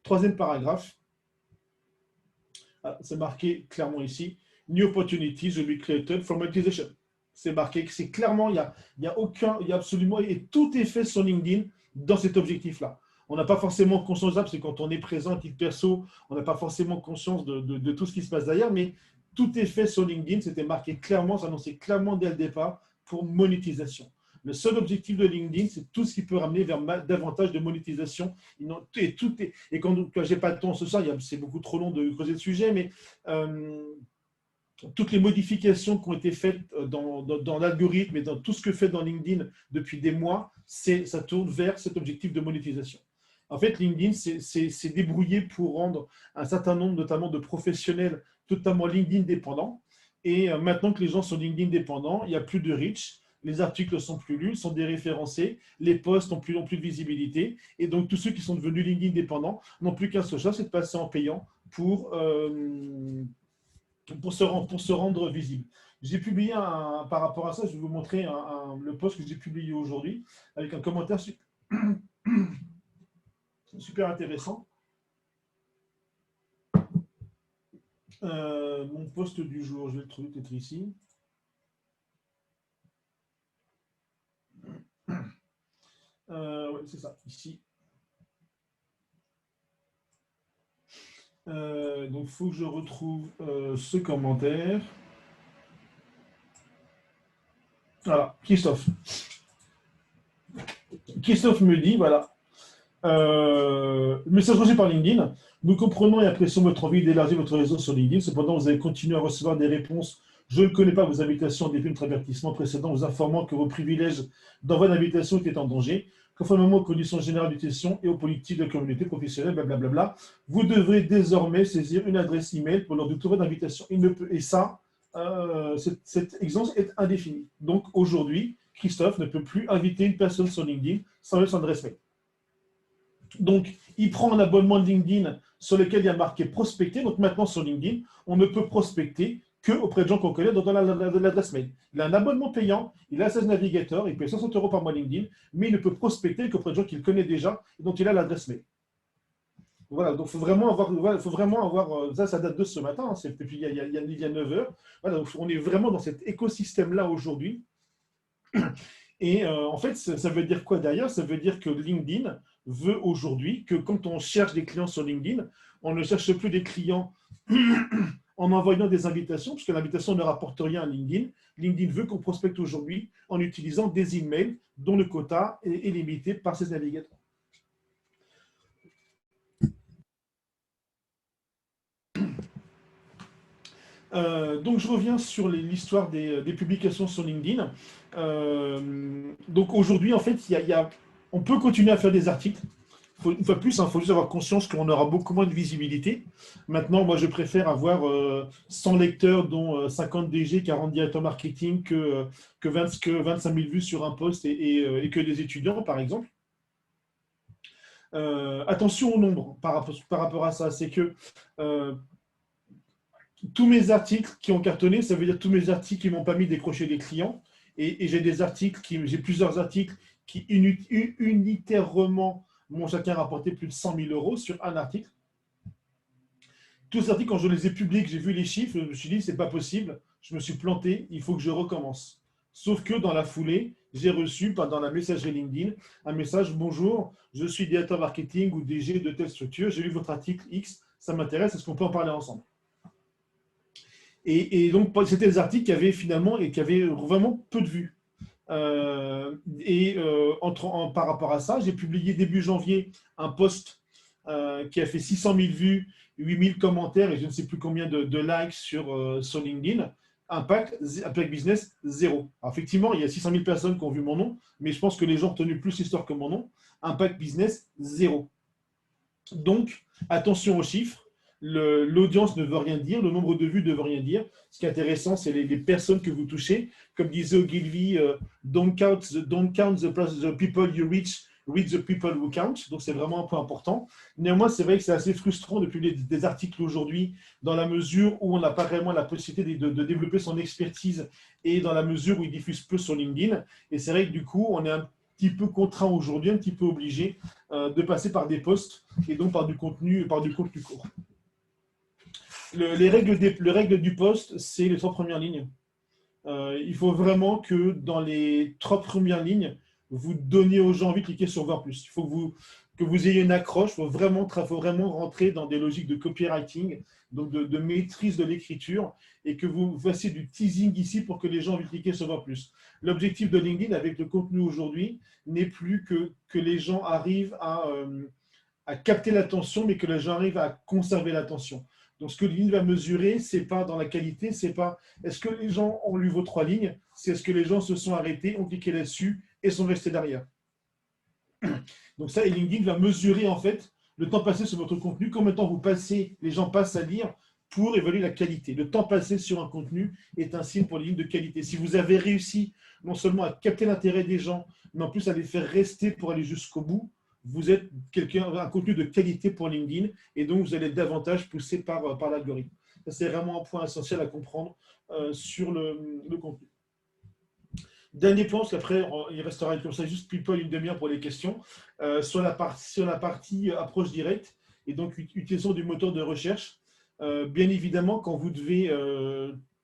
Troisième paragraphe. Ah, c'est marqué clairement ici. New opportunities will be created for monetization. C'est marqué que c'est clairement, il y a aucun, il y a absolument, et tout est fait sur LinkedIn dans cet objectif-là. On n'a pas forcément conscience, parce que quand on est présent à titre perso, on n'a pas forcément conscience de tout ce qui se passe derrière, mais tout est fait sur LinkedIn, c'était marqué clairement, c'est annoncé clairement dès le départ pour monétisation. Le seul objectif de LinkedIn, c'est tout ce qui peut ramener vers davantage de monétisation. Et quand je n'ai pas de temps ce soir, c'est beaucoup trop long de creuser le sujet, mais toutes les modifications qui ont été faites dans l'algorithme et dans tout ce que fait dans LinkedIn depuis des mois, ça tourne vers cet objectif de monétisation. En fait, LinkedIn s'est débrouillé pour rendre un certain nombre, notamment de professionnels, totalement LinkedIn dépendants. Et maintenant que les gens sont LinkedIn dépendants, il n'y a plus de reach, les articles ne sont plus lus, sont déréférencés, les posts n'ont plus de visibilité. Et donc, tous ceux qui sont devenus LinkedIn dépendants n'ont plus qu'un seul choix, c'est de passer en payant pour se rendre visible. J'ai publié par rapport à ça, je vais vous montrer le post que j'ai publié aujourd'hui avec un commentaire super intéressant. Mon post du jour, je vais le trouver peut-être ici. Ouais, c'est ça, ici. Donc, il faut que je retrouve ce commentaire. Voilà, Christophe. Christophe me dit, voilà, message reçu par LinkedIn. Nous comprenons et apprécions votre envie d'élargir votre réseau sur LinkedIn. Cependant, vous avez continué à recevoir des réponses. Je ne connais pas vos invitations depuis notre avertissement précédent, vous informant que vos privilèges d'envoi d'invitation étaient en danger. Conformément aux conditions générales d'utilisation et aux politiques de communauté professionnelle, blablabla, vous devrez désormais saisir une adresse email pour leur retour d'invitation. Et ça, cette exigence est indéfinie. Donc aujourd'hui, Christophe ne peut plus inviter une personne sur LinkedIn sans son adresse mail. Donc, il prend un abonnement de LinkedIn sur lequel il y a marqué prospecter. Donc maintenant, sur LinkedIn, on ne peut prospecter qu'auprès de gens qu'on connaît dans l'adresse mail. Il a un abonnement payant, il a 16 navigateurs, il paye 60 € par mois LinkedIn, mais il ne peut prospecter qu'auprès de gens qu'il connaît déjà et dont il a l'adresse mail. Voilà, donc il faut vraiment avoir, ça date de ce matin, hein, c'est depuis il y a 9 heures. Voilà, donc on est vraiment dans cet écosystème-là aujourd'hui. Et en fait, ça veut dire quoi derrière? Ça veut dire que LinkedIn veut aujourd'hui que quand on cherche des clients sur LinkedIn, on ne cherche plus des clients en envoyant des invitations, puisque l'invitation ne rapporte rien à LinkedIn. LinkedIn veut qu'on prospecte aujourd'hui en utilisant des emails dont le quota est limité par ses navigateurs. Donc, je reviens sur l'histoire des publications sur LinkedIn. Donc, aujourd'hui, en fait, on peut continuer à faire des articles. Une fois de plus, il faut juste avoir conscience qu'on aura beaucoup moins de visibilité. Maintenant, moi, je préfère avoir 100 lecteurs, dont 50 DG, 40 directeurs marketing, que 25 000 vues sur un post et que des étudiants, par exemple. Attention au nombre par rapport à ça. C'est que tous mes articles qui ont cartonné, ça veut dire tous mes articles qui ne m'ont pas mis décrocher des clients. Et j'ai plusieurs articles qui unitairement m'ont chacun rapporté plus de 100 000 € sur un article. Tous ces articles, quand je les ai publiés, que j'ai vu les chiffres, je me suis dit, c'est pas possible, je me suis planté, il faut que je recommence. Sauf que dans la foulée, j'ai reçu dans la messagerie LinkedIn un message: bonjour, je suis directeur marketing ou DG de telle structure, j'ai lu votre article X, ça m'intéresse, est-ce qu'on peut en parler ensemble? Et donc, c'était des articles qui avaient vraiment peu de vues. Par rapport à ça, j'ai publié début janvier un post qui a fait 600 000 vues, 8 000 commentaires et je ne sais plus combien de likes sur LinkedIn. Impact Business, 0. Alors, effectivement, il y a 600 000 personnes qui ont vu mon nom, mais je pense que les gens ont retenu plus l'histoire que mon nom. Impact Business, 0. Donc, attention aux chiffres. L'audience ne veut rien dire, le nombre de vues ne veut rien dire. Ce qui est intéressant, c'est les personnes que vous touchez. Comme disait Ogilvy, don't count the people you reach the people who count. Donc, c'est vraiment un point important. Néanmoins, c'est vrai que c'est assez frustrant de publier des articles aujourd'hui dans la mesure où on n'a pas réellement la possibilité de développer son expertise et dans la mesure où il diffuse peu sur LinkedIn. Et c'est vrai que du coup, on est un petit peu contraint aujourd'hui, un petit peu obligé de passer par des posts et donc par du contenu court. Les règles du post, c'est les 3 premières lignes. Il faut vraiment que dans les 3 premières lignes, vous donniez aux gens envie de cliquer sur voir plus. Il faut que vous ayez une accroche, il faut vraiment rentrer dans des logiques de copywriting, donc de maîtrise de l'écriture, et que vous fassiez du teasing ici pour que les gens aient envie de cliquer sur voir plus. L'objectif de LinkedIn avec le contenu aujourd'hui n'est plus que les gens arrivent à capter l'attention, mais que les gens arrivent à conserver l'attention. Donc, ce que LinkedIn va mesurer, ce n'est pas dans la qualité, c'est pas est-ce que les gens ont lu vos 3 lignes, c'est est-ce que les gens se sont arrêtés, ont cliqué là-dessus et sont restés derrière. Donc ça, et LinkedIn va mesurer en fait le temps passé sur votre contenu, combien de temps les gens passent à lire pour évaluer la qualité. Le temps passé sur un contenu est un signe pour les lignes de qualité. Si vous avez réussi non seulement à capter l'intérêt des gens, mais en plus à les faire rester pour aller jusqu'au bout, vous êtes un contenu de qualité pour LinkedIn et donc vous allez être davantage poussé par l'algorithme. C'est vraiment un point essentiel à comprendre sur le contenu. Dernier point, parce qu'après, il restera comme ça juste people une demi-heure pour les questions. Sur la partie approche directe et donc utilisation du moteur de recherche. Bien évidemment, quand vous devez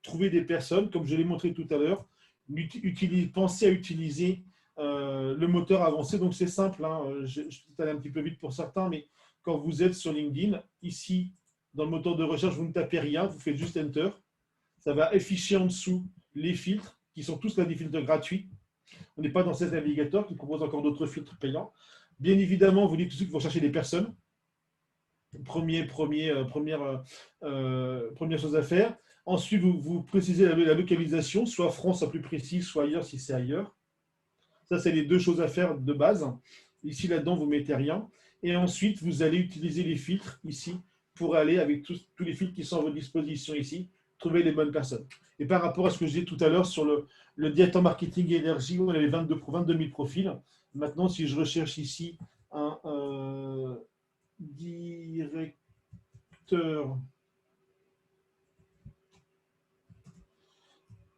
trouver des personnes, comme je l'ai montré tout à l'heure, pensez à utiliser le moteur avancé. Donc, c'est simple. Hein, je vais aller un petit peu vite pour certains, mais quand vous êtes sur LinkedIn, ici, dans le moteur de recherche, vous ne tapez rien, vous faites juste Enter. Ça va afficher en dessous les filtres, qui sont tous là des filtres gratuits. On n'est pas dans cet navigateur qui propose encore d'autres filtres payants. Bien évidemment, vous dites tout de suite que vous recherchez des personnes. Première chose à faire. Ensuite, vous précisez la localisation, soit France à plus précis, soit ailleurs si c'est ailleurs. Ça, c'est les 2 choses à faire de base. Ici, là-dedans, vous ne mettez rien. Et ensuite, vous allez utiliser les filtres ici pour aller avec tous les filtres qui sont à votre disposition ici, trouver les bonnes personnes. Et par rapport à ce que je disais tout à l'heure sur le directeur marketing et énergie, où on avait 22 000 profils. Maintenant, si je recherche ici un directeur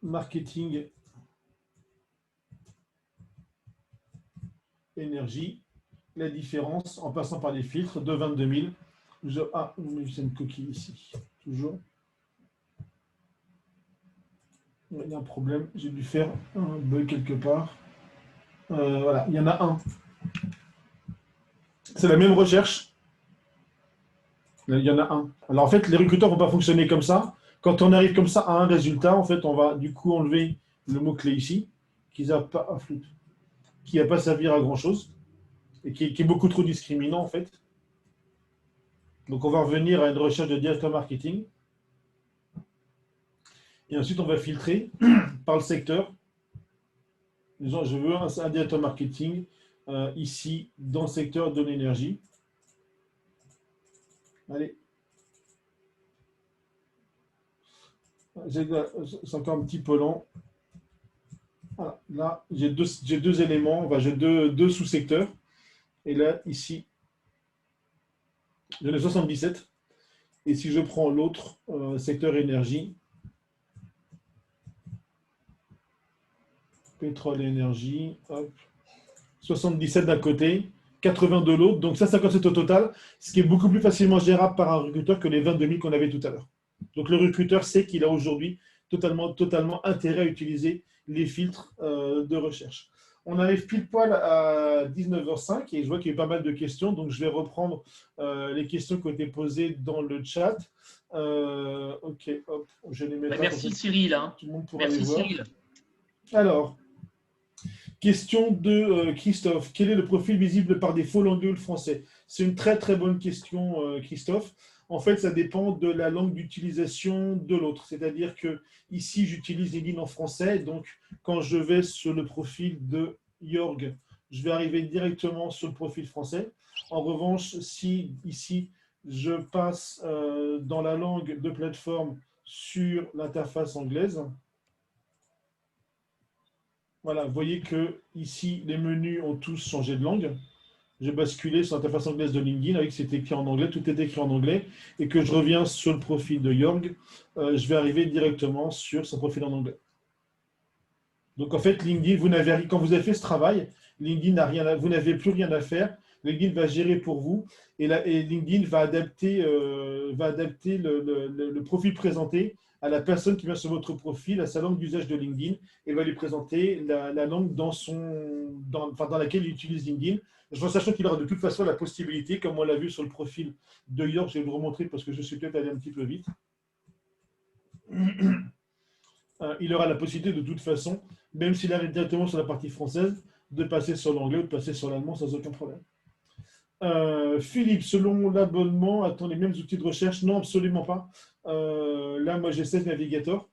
marketing énergie, la différence en passant par les filtres de 22 000. C'est une coquille ici, toujours. Il y a un problème, j'ai dû faire un bug quelque part. Voilà, il y en a un. C'est la même recherche. Il y en a un. Alors en fait, les recruteurs ne vont pas fonctionner comme ça. Quand on arrive comme ça à un résultat, en fait, on va du coup enlever le mot-clé ici, qui n'a pas servir à grand-chose, et qui est beaucoup trop discriminant en fait. Donc on va revenir à une recherche de directeur marketing. Et ensuite, on va filtrer par le secteur. Genre, je veux un directeur marketing ici, dans le secteur de l'énergie. Allez. C'est encore un petit peu lent. Voilà. Là, j'ai deux éléments, enfin, j'ai deux sous-secteurs. Et là, ici, j'en ai 77. Et si je prends l'autre secteur énergie, pétrole et énergie, hop, 77 d'un côté, 80 de l'autre, donc ça 57 au total, ce qui est beaucoup plus facilement gérable par un recruteur que les 22 000 qu'on avait tout à l'heure. Donc le recruteur sait qu'il a aujourd'hui totalement intérêt à utiliser les filtres de recherche. On arrive pile poil à 19h05 et je vois qu'il y a eu pas mal de questions, donc je vais reprendre les questions qui ont été posées dans le chat. Ok, hop, je les mets. Merci Cyril. Hein. Tout le monde pourra Merci les voir. Cyril. Alors, Question de Christophe. Quel est le profil visible par défaut, l'anglais ou le français? C'est une très très bonne question, Christophe. En fait, ça dépend de la langue d'utilisation de l'autre. C'est-à-dire que ici, j'utilise LinkedIn en français. Donc, quand je vais sur le profil de Jorg, je vais arriver directement sur le profil français. En revanche, si ici, je passe dans la langue de plateforme sur l'interface anglaise, voilà, vous voyez que ici, les menus ont tous changé de langue. J'ai basculé sur l'interface anglaise de LinkedIn avec c'était écrit en anglais, tout est écrit en anglais, et que je reviens sur le profil de Jorg, je vais arriver directement sur son profil en anglais. Donc en fait, LinkedIn, quand vous avez fait ce travail, LinkedIn n'a rien, vous n'avez plus rien à faire. LinkedIn va gérer pour vous et LinkedIn va adapter le profil présenté à la personne qui vient sur votre profil, à sa langue d'usage de LinkedIn, et va lui présenter la langue dans laquelle il utilise LinkedIn. En sachant qu'il aura de toute façon la possibilité, comme on l'a vu sur le profil de York, je vais vous le remontrer parce que je suis peut-être allé un petit peu vite. Il aura la possibilité de toute façon, même s'il arrive directement sur la partie française, de passer sur l'anglais ou de passer sur l'allemand sans aucun problème. Philippe, selon l'abonnement, a-t-on les mêmes outils de recherche? Non, absolument pas. Là, moi, j'ai 16 navigateurs.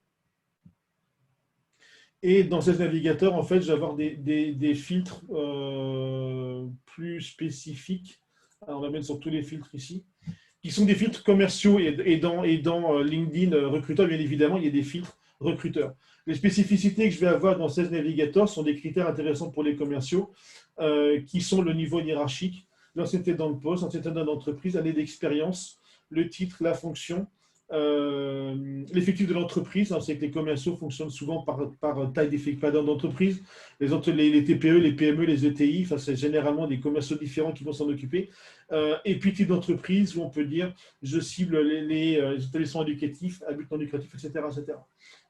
Et dans 16 navigateurs, en fait, je vais avoir des filtres plus spécifiques. Alors, on va mettre sur tous les filtres ici, qui sont des filtres commerciaux. Et dans LinkedIn Recruteur, bien évidemment, il y a des filtres recruteurs. Les spécificités que je vais avoir dans 16 navigateurs sont des critères intéressants pour les commerciaux, qui sont le niveau hiérarchique, l'ancienneté dans le poste, l'ancienneté dans l'entreprise, l'année d'expérience, le titre, la fonction, l'effectif de l'entreprise. C'est que les commerciaux fonctionnent souvent par taille d'effectif d'entreprise. Les TPE, les PME, les ETI, c'est généralement des commerciaux différents qui vont s'en occuper. Et puis type d'entreprise où on peut dire je cible les établissements éducatifs à but non lucratif, etc., etc.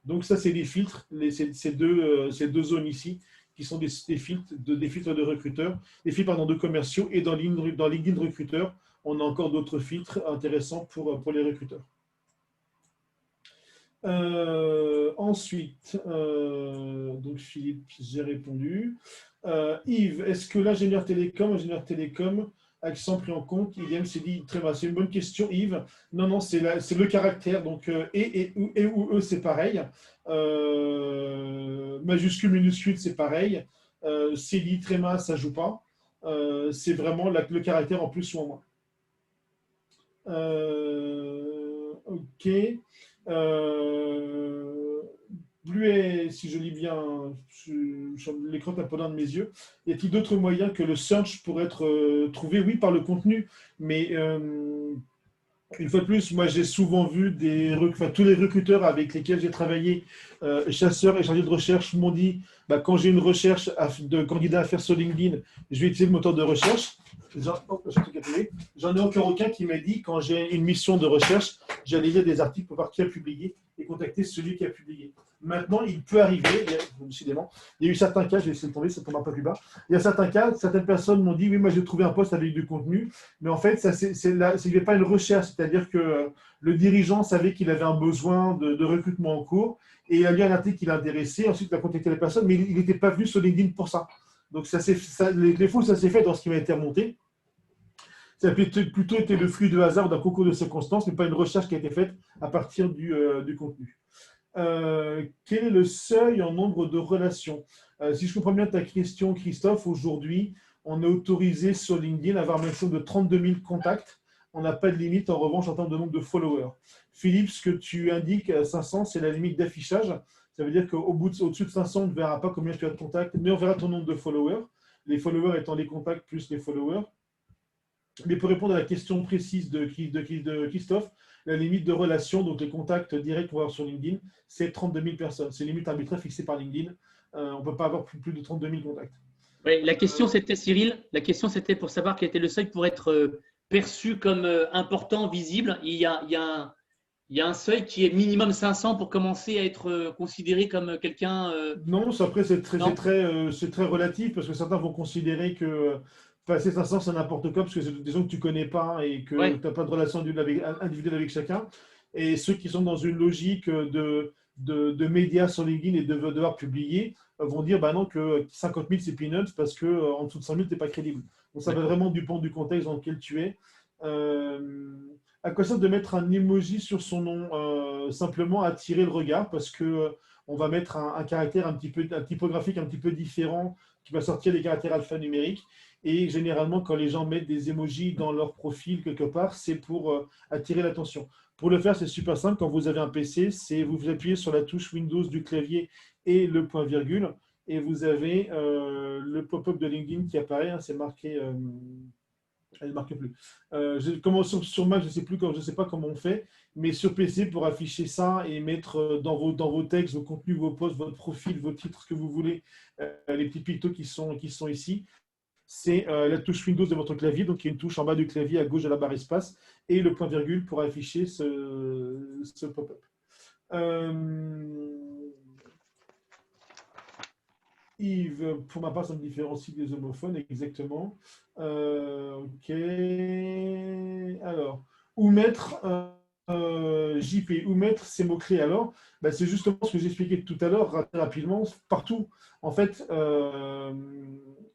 Donc ça, c'est les filtres, ces deux zones ici qui sont des filtres de recruteurs, des filtres de commerciaux, et dans LinkedIn Recruteur, on a encore d'autres filtres intéressants pour les recruteurs. Ensuite, donc Philippe, j'ai répondu. Yves, est-ce que ingénieur télécom, accent pris en compte, IDM s'est dit très mal. C'est une bonne question, Yves. Non, c'est le caractère. Donc, et ou E, c'est pareil. Majuscule, minuscule, c'est pareil. C'est dit très mal, ça ne joue pas. C'est vraiment le caractère en plus ou en moins. Ok. Bluet, si je lis bien, l'écran est un peu loin de mes yeux. Y a-t-il d'autres moyens que le search pour être trouvé? Oui, par le contenu, mais une fois de plus, moi j'ai souvent vu tous les recruteurs avec lesquels j'ai travaillé, chasseurs et chargés de recherche, m'ont dit quand j'ai une recherche de candidats à faire sur LinkedIn, je vais utiliser le moteur de recherche. J'en ai encore aucun qui m'a dit quand j'ai une mission de recherche, j'allais lire des articles pour voir qui a publié et contacter celui qui a publié. Maintenant, il peut arriver, décidément, il y a eu certains cas, je vais essayer de tomber, ça tombe un peu plus bas. Il y a certains cas, certaines personnes m'ont dit oui, moi j'ai trouvé un poste avec du contenu, mais en fait, il n'y avait pas une recherche, c'est-à-dire que le dirigeant savait qu'il avait un besoin de recrutement en cours et il a lu un article qui l'a intéressé, ensuite il a contacté les personnes, mais il n'était pas venu sur LinkedIn pour ça. Donc, les faux, ça s'est fait dans ce qui m'a été remonté. Ça a plutôt été le flux de hasard d'un concours de circonstances, mais pas une recherche qui a été faite à partir du contenu. Quel est le seuil en nombre de relations? Si je comprends bien ta question, Christophe, aujourd'hui, on est autorisé sur LinkedIn à avoir un maximum de 32 000 contacts. On n'a pas de limite, en revanche, en termes de nombre de followers. Philippe, ce que tu indiques, 500, c'est la limite d'affichage. Ça veut dire qu'au-dessus de 500, on ne verra pas combien tu as de contacts, mais on verra ton nombre de followers. Les followers étant les contacts plus les followers. Mais pour répondre à la question précise de Christophe, la limite de relation, donc les contacts directs qu'on va avoir sur LinkedIn, c'est 32 000 personnes. C'est une limite arbitraire fixée par LinkedIn. On ne peut pas avoir plus de 32 000 contacts. Oui, la question c'était, Cyril, la question c'était pour savoir quel était le seuil pour être perçu comme important, visible. Il y a un seuil qui est minimum 500 pour commencer à être considéré comme quelqu'un… Non, après c'est très relatif parce que certains vont considérer que passer 500 c'est n'importe quoi parce que c'est des gens que tu ne connais pas et que tu n'as pas de relation individuelle avec chacun. Et ceux qui sont dans une logique de de médias sur LinkedIn et de devoir publier vont dire bah non, que 50 000 c'est peanuts parce qu'en dessous de 100 000 tu n'es pas crédible. Donc ça va vraiment dépendre du contexte dans lequel tu es. À quoi ça de mettre un emoji sur son nom simplement attirer le regard parce que on va mettre un caractère un typographique un petit peu différent qui va sortir des caractères alphanumériques. Et généralement, quand les gens mettent des emojis dans leur profil quelque part, c'est pour attirer l'attention. Pour le faire, c'est super simple. Quand vous avez un PC, c'est vous appuyez sur la touche Windows du clavier et le point virgule, et vous avez le pop-up de LinkedIn qui apparaît. Hein, c'est marqué. Elle ne marque plus. Sur Mac, je ne sais pas comment on fait, mais sur PC, pour afficher ça et mettre dans vos textes, vos contenus, vos posts, votre profil, vos titres, ce que vous voulez, les petits pictos qui sont ici, c'est la touche Windows de votre clavier. Donc, il y a une touche en bas du clavier à gauche de la barre espace et le point virgule pour afficher ce pop-up. Yves, pour ma part, ça me différencie des homophones, exactement. Ok. Alors, où mettre JP, où mettre ces mots-clés alors ben, c'est justement ce que j'expliquais tout à l'heure, rapidement, partout. En fait, je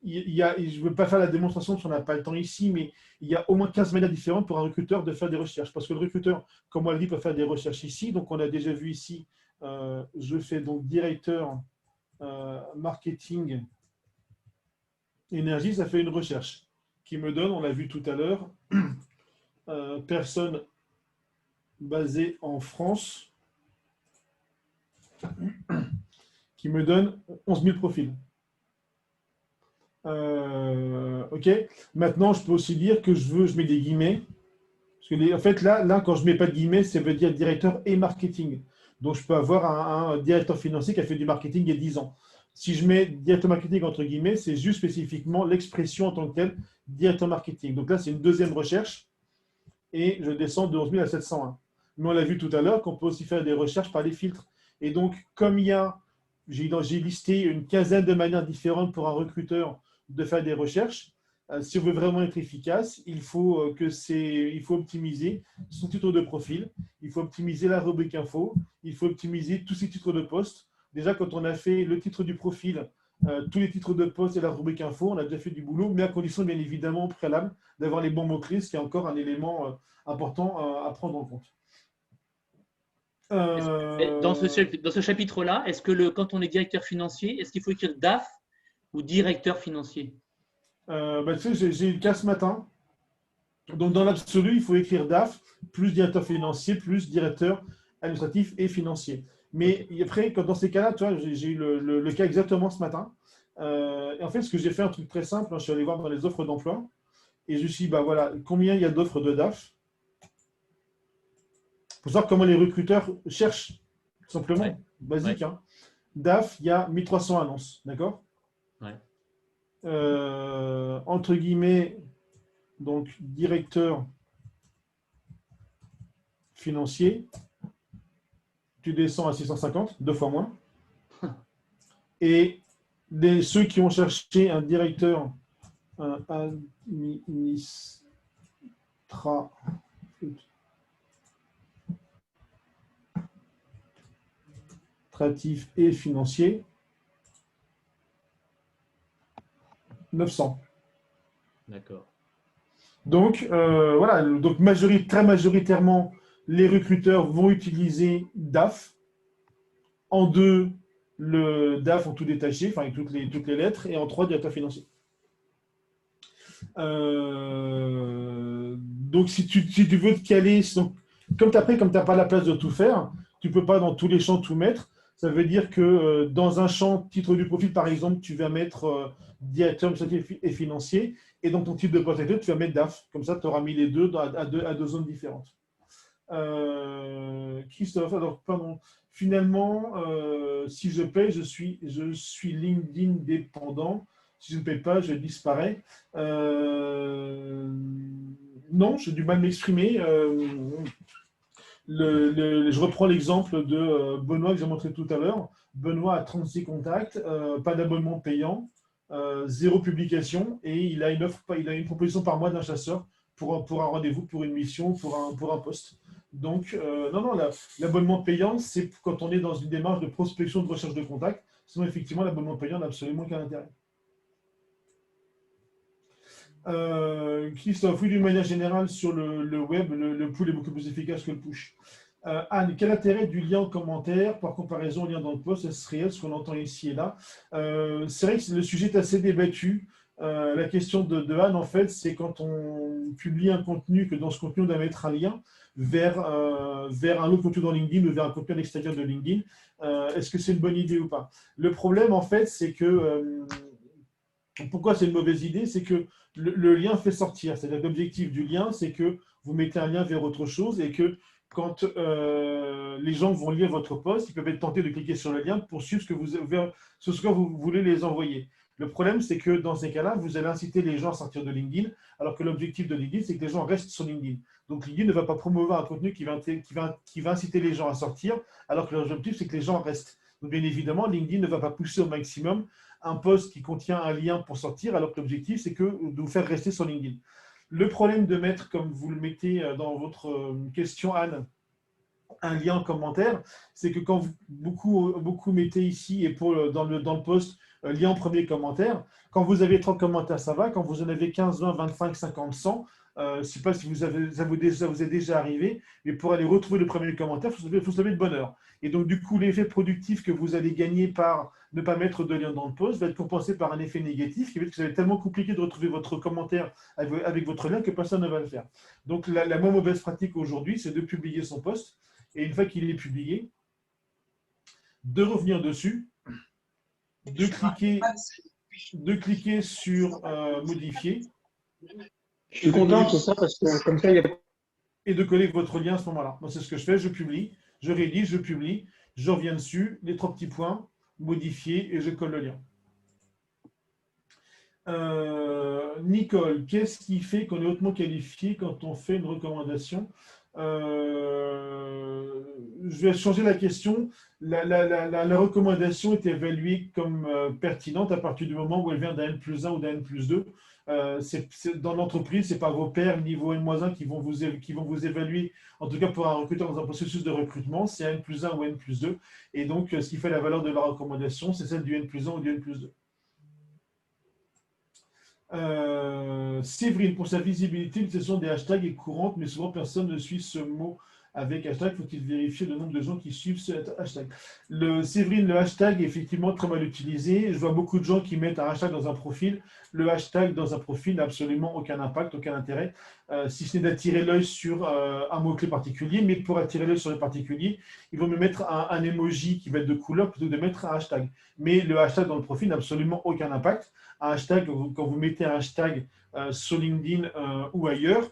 ne veux pas faire la démonstration parce qu'on n'a pas le temps ici, mais il y a au moins 15 manières différentes pour un recruteur de faire des recherches. Parce que le recruteur, comme on l'a dit, peut faire des recherches ici. Donc, on a déjà vu ici, je fais donc directeur marketing énergie, ça fait une recherche qui me donne, on l'a vu tout à l'heure, personne basée en France, qui me donne 11 000 profils. Ok. Maintenant, je peux aussi dire que je mets des guillemets. Parce que en fait, là, quand je ne mets pas de guillemets, ça veut dire directeur et marketing. Donc, je peux avoir un directeur financier qui a fait du marketing il y a 10 ans. Si je mets directeur marketing entre guillemets, c'est juste spécifiquement l'expression en tant que telle, directeur marketing. Donc là, c'est une deuxième recherche et je descends de 11 000 à 701. Mais on l'a vu tout à l'heure qu'on peut aussi faire des recherches par les filtres. Et donc, comme j'ai listé une quinzaine de manières différentes pour un recruteur de faire des recherches, si on veut vraiment être efficace, il faut optimiser son titre de profil, il faut optimiser la rubrique info, il faut optimiser tous ses titres de poste. Déjà, quand on a fait le titre du profil, tous les titres de poste et la rubrique info, on a déjà fait du boulot, mais à condition, bien évidemment, au préalable, d'avoir les bons mots-clés, ce qui est encore un élément important à prendre en compte. Dans ce chapitre-là, est-ce que quand on est directeur financier, est-ce qu'il faut écrire DAF ou directeur financier? Tu sais, j'ai eu le cas ce matin. Donc, dans l'absolu, il faut écrire DAF, plus directeur financier, plus directeur administratif et financier. Mais après, dans ces cas-là, tu vois, j'ai eu le cas exactement ce matin. Et en fait, ce que j'ai fait, un truc très simple, je suis allé voir dans les offres d'emploi et je me suis dit, bah voilà, combien il y a d'offres de DAF pour savoir comment les recruteurs cherchent, tout simplement, basique. Hein. DAF, il y a 1300 annonces, d'accord? Entre guillemets, donc directeur financier, tu descends à 650, 2 fois moins. Et ceux qui ont cherché un directeur administratif et financier, 900. D'accord. Donc, voilà, donc très majoritairement, les recruteurs vont utiliser DAF. En 2, le DAF en tout détaché, enfin avec toutes les lettres, et en 3, directeur financier. Donc, si tu veux te caler, donc, comme tu n'as pas la place de tout faire, tu ne peux pas dans tous les champs tout mettre. Ça veut dire que dans un champ titre du profil, par exemple, tu vas mettre directeur administratif et financier, et dans ton titre de poste, tu vas mettre DAF. Comme ça, tu auras mis les deux à deux zones différentes. Christophe, alors, pardon. Finalement, si je paye, je suis LinkedIn dépendant. Si je ne paye pas, je disparais. Non, j'ai du mal à m'exprimer. Je reprends l'exemple de Benoît que j'ai montré tout à l'heure. Benoît a 36 contacts, pas d'abonnement payant, 0 publication, et il a une proposition par mois d'un chasseur pour un rendez-vous, pour une mission, pour un poste. Donc, non, l'abonnement payant, c'est quand on est dans une démarche de prospection, de recherche de contact. Sinon, effectivement, l'abonnement payant n'a absolument aucun intérêt. Christophe, oui, d'une manière générale, sur le web, le pull est beaucoup plus efficace que le push. Anne, quel intérêt du lien en commentaire par comparaison au lien dans le post? Est-ce réel ce qu'on entend ici et là? C'est vrai que le sujet est assez débattu. La question de Anne, en fait, c'est quand on publie un contenu, que dans ce contenu, on doit mettre un lien vers un autre contenu dans LinkedIn ou vers un contenu à l'extérieur de LinkedIn. Est-ce que c'est une bonne idée ou pas? Le problème, en fait, c'est que pourquoi c'est une mauvaise idée? C'est que le lien fait sortir. C'est-à-dire que l'objectif du lien, c'est que vous mettez un lien vers autre chose et que quand les gens vont lire votre post, ils peuvent être tentés de cliquer sur le lien pour suivre ce que vous voulez les envoyer. Le problème, c'est que dans ces cas-là, vous allez inciter les gens à sortir de LinkedIn, alors que l'objectif de LinkedIn, c'est que les gens restent sur LinkedIn. Donc LinkedIn ne va pas promouvoir un contenu qui va inciter les gens à sortir, alors que l'objectif, c'est que les gens restent. Donc bien évidemment, LinkedIn ne va pas pousser au maximum un post qui contient un lien pour sortir, alors que l'objectif, c'est de vous faire rester sur LinkedIn. Le problème de mettre, comme vous le mettez dans votre question, Anne, un lien en commentaire, c'est que quand beaucoup mettez ici et dans le post, lien en premier commentaire, quand vous avez 30 commentaires, ça va. Quand vous en avez 15, 20, 25, 50, 100, je ne sais pas si ça vous est déjà arrivé, mais pour aller retrouver le premier commentaire, il faut se lever de bonne heure. Et donc, du coup, l'effet productif que vous allez gagner par ne pas mettre de lien dans le post va être compensé par un effet négatif qui va être que ça va être tellement compliqué de retrouver votre commentaire avec votre lien que personne ne va le faire. Donc, la moins mauvaise pratique aujourd'hui, c'est de publier son post. Et une fois qu'il est publié, de revenir dessus, de cliquer sur modifier. Je suis content de ça parce que comme ça, il y a... Et de coller votre lien à ce moment-là. Moi, c'est ce que je fais, je publie, je rédige, je publie, je reviens dessus, les 3 petits points, modifier et je colle le lien. Nicole, qu'est-ce qui fait qu'on est hautement qualifié quand on fait une recommandation? Je vais changer la question. La recommandation est évaluée comme pertinente à partir du moment où elle vient d'un N+1 ou d'un N+2. Dans l'entreprise, ce n'est pas vos pairs niveau N-1 qui vont vous évaluer, en tout cas pour un recruteur dans un processus de recrutement, c'est N+1 ou N+2. Et donc, ce qui fait la valeur de la recommandation, c'est celle du N+1 ou du N+2. Séverine, pour sa visibilité, l'utilisation des hashtags est courante, mais souvent personne ne suit ce mot avec hashtag. Faut-il vérifier le nombre de gens qui suivent ce hashtag? Séverine, le hashtag est effectivement très mal utilisé. Je vois beaucoup de gens qui mettent un hashtag dans un profil. Le hashtag dans un profil n'a absolument aucun impact, aucun intérêt, si ce n'est d'attirer l'œil sur un mot-clé particulier. Mais pour attirer l'œil sur le particulier, il vaut mieux mettre un emoji qui va être de couleur plutôt que de mettre un hashtag. Mais le hashtag dans le profil n'a absolument aucun impact. Un hashtag, quand vous mettez un hashtag sur LinkedIn ou ailleurs,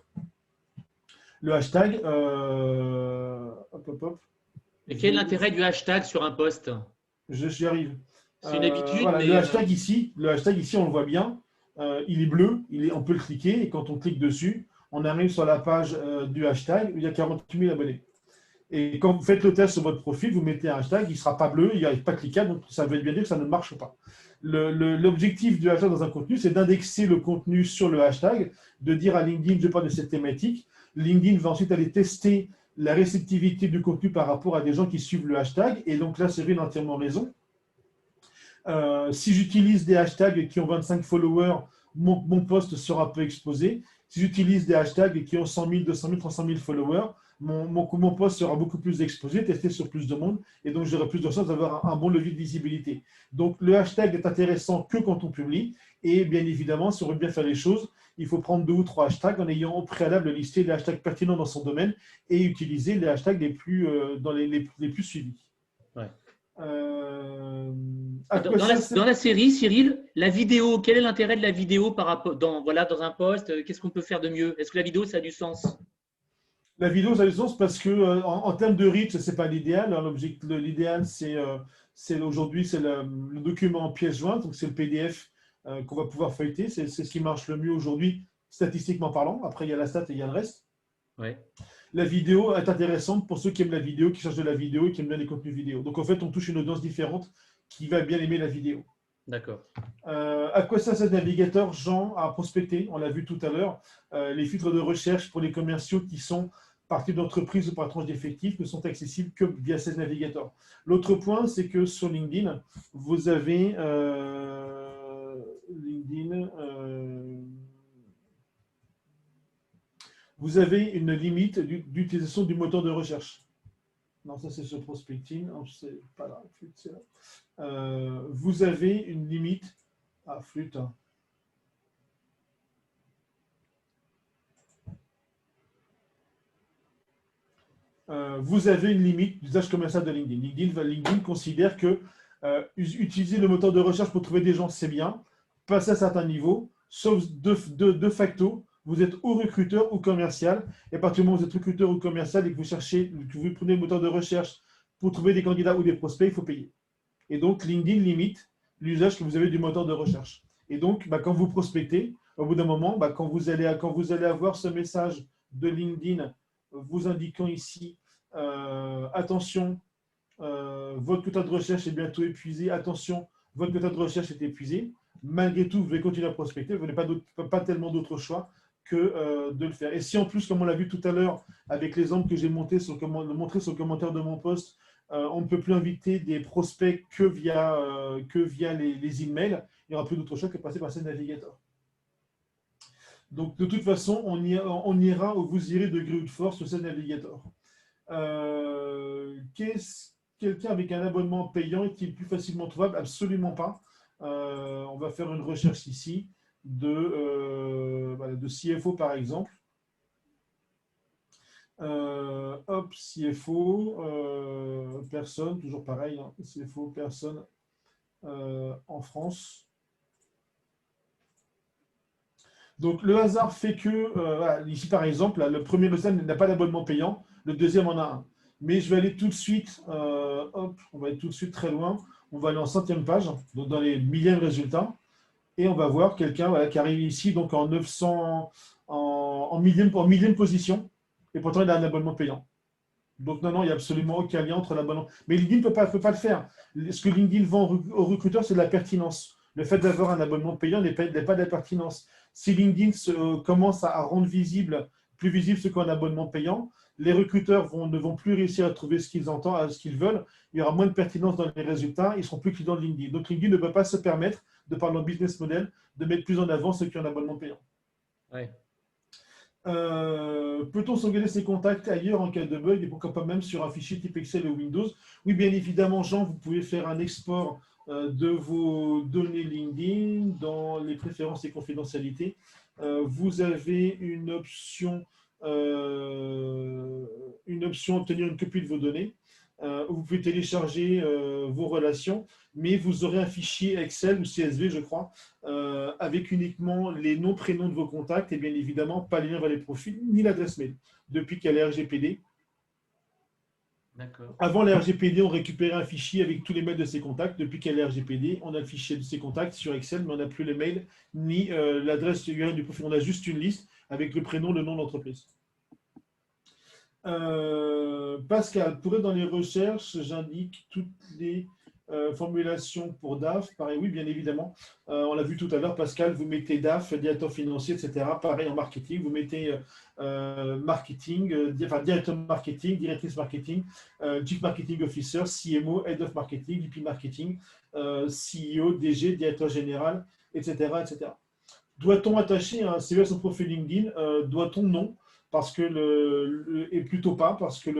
le hashtag, Et quel est l'intérêt du hashtag sur un post? J'y arrive. C'est une habitude. Voilà, mais le hashtag ici, on le voit bien. Il est bleu, on peut le cliquer et quand on clique dessus, on arrive sur la page du hashtag où il y a 48 000 abonnés. Et quand vous faites le test sur votre profil, vous mettez un hashtag, il ne sera pas bleu, il n'est pas cliquable, donc ça veut bien dire que ça ne marche pas. L'objectif du hashtag dans un contenu, c'est d'indexer le contenu sur le hashtag, de dire à LinkedIn, je parle de cette thématique. LinkedIn va ensuite aller tester la réceptivité du contenu par rapport à des gens qui suivent le hashtag. Et donc là, Séverine a entièrement raison. Si j'utilise des hashtags qui ont 25 followers, mon post sera peu exposé. Si j'utilise des hashtags qui ont 100 000, 200 000, 300 000 followers, mon post sera beaucoup plus exposé, testé sur plus de monde, et donc j'aurai plus de chances d'avoir un bon levier de visibilité. Donc le hashtag est intéressant que quand on publie, et bien évidemment, si on veut bien faire les choses, il faut prendre 2 ou 3 hashtags en ayant au préalable listé les hashtags pertinents dans son domaine et utiliser les hashtags les plus suivis. Ouais. Dans la série, Cyril, la vidéo, quel est l'intérêt de la vidéo par rapport dans un post? Qu'est-ce qu'on peut faire de mieux? Est-ce que la vidéo, ça a du sens? La vidéo, ça a du sens parce que en termes de reach, ce n'est pas l'idéal. L'idéal, aujourd'hui, c'est le document en pièce jointe, donc c'est le PDF qu'on va pouvoir feuilleter. C'est ce qui marche le mieux aujourd'hui, statistiquement parlant. Après, il y a la stat et il y a le reste. Ouais. La vidéo est intéressante pour ceux qui aiment la vidéo, qui cherchent de la vidéo et qui aiment bien les contenus vidéo. Donc, en fait, on touche une audience différente qui va bien aimer la vidéo. D'accord. À quoi ça sert navigateur, Jean, à prospecter? On l'a vu tout à l'heure. Les filtres de recherche pour les commerciaux qui sont par type d'entreprise ou par tranche d'effectifs ne sont accessibles que via Sales Navigator. L'autre point, c'est que sur LinkedIn, vous avez vous avez une limite d'utilisation du moteur de recherche. Non, ça c'est sur prospecting. Non, c'est pas là. C'est là. Vous avez une limite. Ah, flûte. Vous avez une limite d'usage commercial de LinkedIn. LinkedIn considère que utiliser le moteur de recherche pour trouver des gens, c'est bien. Passer à certains niveaux, sauf de facto, vous êtes ou recruteur ou commercial. Et à partir du moment où vous êtes recruteur ou commercial et que vous prenez le moteur de recherche pour trouver des candidats ou des prospects, il faut payer. Et donc, LinkedIn limite l'usage que vous avez du moteur de recherche. Et donc, quand vous prospectez, au bout d'un moment, quand vous allez avoir ce message de LinkedIn vous indiquant ici, attention, votre quota de recherche est bientôt épuisé, attention, votre quota de recherche est épuisé. Malgré tout, vous devez continuer à prospecter, vous n'avez pas tellement d'autre choix que de le faire. Et si en plus, comme on l'a vu tout à l'heure, avec l'exemple que j'ai montré sur le commentaire de mon post, on ne peut plus inviter des prospects que via les emails, il n'y aura plus d'autre choix que de passer par Sales Navigator. Donc, de toute façon, on ira où vous irez de gré ou de force sur Sales Navigator. Quelqu'un avec un abonnement payant est-il plus facilement trouvable? Absolument pas. On va faire une recherche ici de CFO par exemple. CFO, personne, toujours pareil, hein, CFO, personne en France. Donc le hasard fait que, ici par exemple, là, le premier résultat n'a pas d'abonnement payant, le deuxième en a un. Mais je vais aller tout de suite, on va aller tout de suite très loin, on va aller en 100e page, donc dans les millièmes résultats, et on va voir quelqu'un qui arrive ici donc en 900, en millième position, et pourtant il a un abonnement payant. Donc non, il n'y a absolument aucun lien entre l'abonnement. Mais LinkedIn ne peut pas le faire. Ce que LinkedIn vend aux recruteurs, c'est de la pertinence. Le fait d'avoir un abonnement payant n'est pas de la pertinence. Si LinkedIn commence à rendre plus visible ce qu'est un abonnement payant, les recruteurs ne vont plus réussir à trouver ce qu'ils entendent, ce qu'ils veulent. Il y aura moins de pertinence dans les résultats. Ils seront plus clients de LinkedIn. Donc LinkedIn ne peut pas se permettre, de par leur business model, de mettre plus en avant ce qu'est un abonnement payant. Ouais. Peut-on sauvegarder ses contacts ailleurs en cas de bug et pourquoi pas même sur un fichier type Excel ou Windows? Oui, bien évidemment, Jean, vous pouvez faire un export de vos données LinkedIn dans les préférences et confidentialité. Vous avez une option obtenir une copie de vos données. Vous pouvez télécharger vos relations, mais vous aurez un fichier Excel ou CSV, je crois, avec uniquement les noms, prénoms de vos contacts et bien évidemment pas les liens vers les profils ni l'adresse mail. Depuis qu'il y a les RGPD. Avant les RGPD, on récupérait un fichier avec tous les mails de ses contacts. Depuis qu'il y a les RGPD, on a le fichier de ses contacts sur Excel, mais on n'a plus les mails ni l'adresse URL du profil. On a juste une liste avec le prénom, le nom de l'entreprise. Pascal, pour être dans les recherches, j'indique toutes les formulations pour DAF. Pareil, oui, bien évidemment. On l'a vu tout à l'heure, Pascal, vous mettez DAF, directeur financier, etc. Pareil en marketing, vous mettez marketing, directeur marketing, directrice marketing, chief marketing officer, CMO, head of marketing, VP marketing, CEO, DG, directeur général, etc. etc. Doit-on attacher un CV à son profil LinkedIn? Doit-on? Non. Parce que et plutôt pas, parce que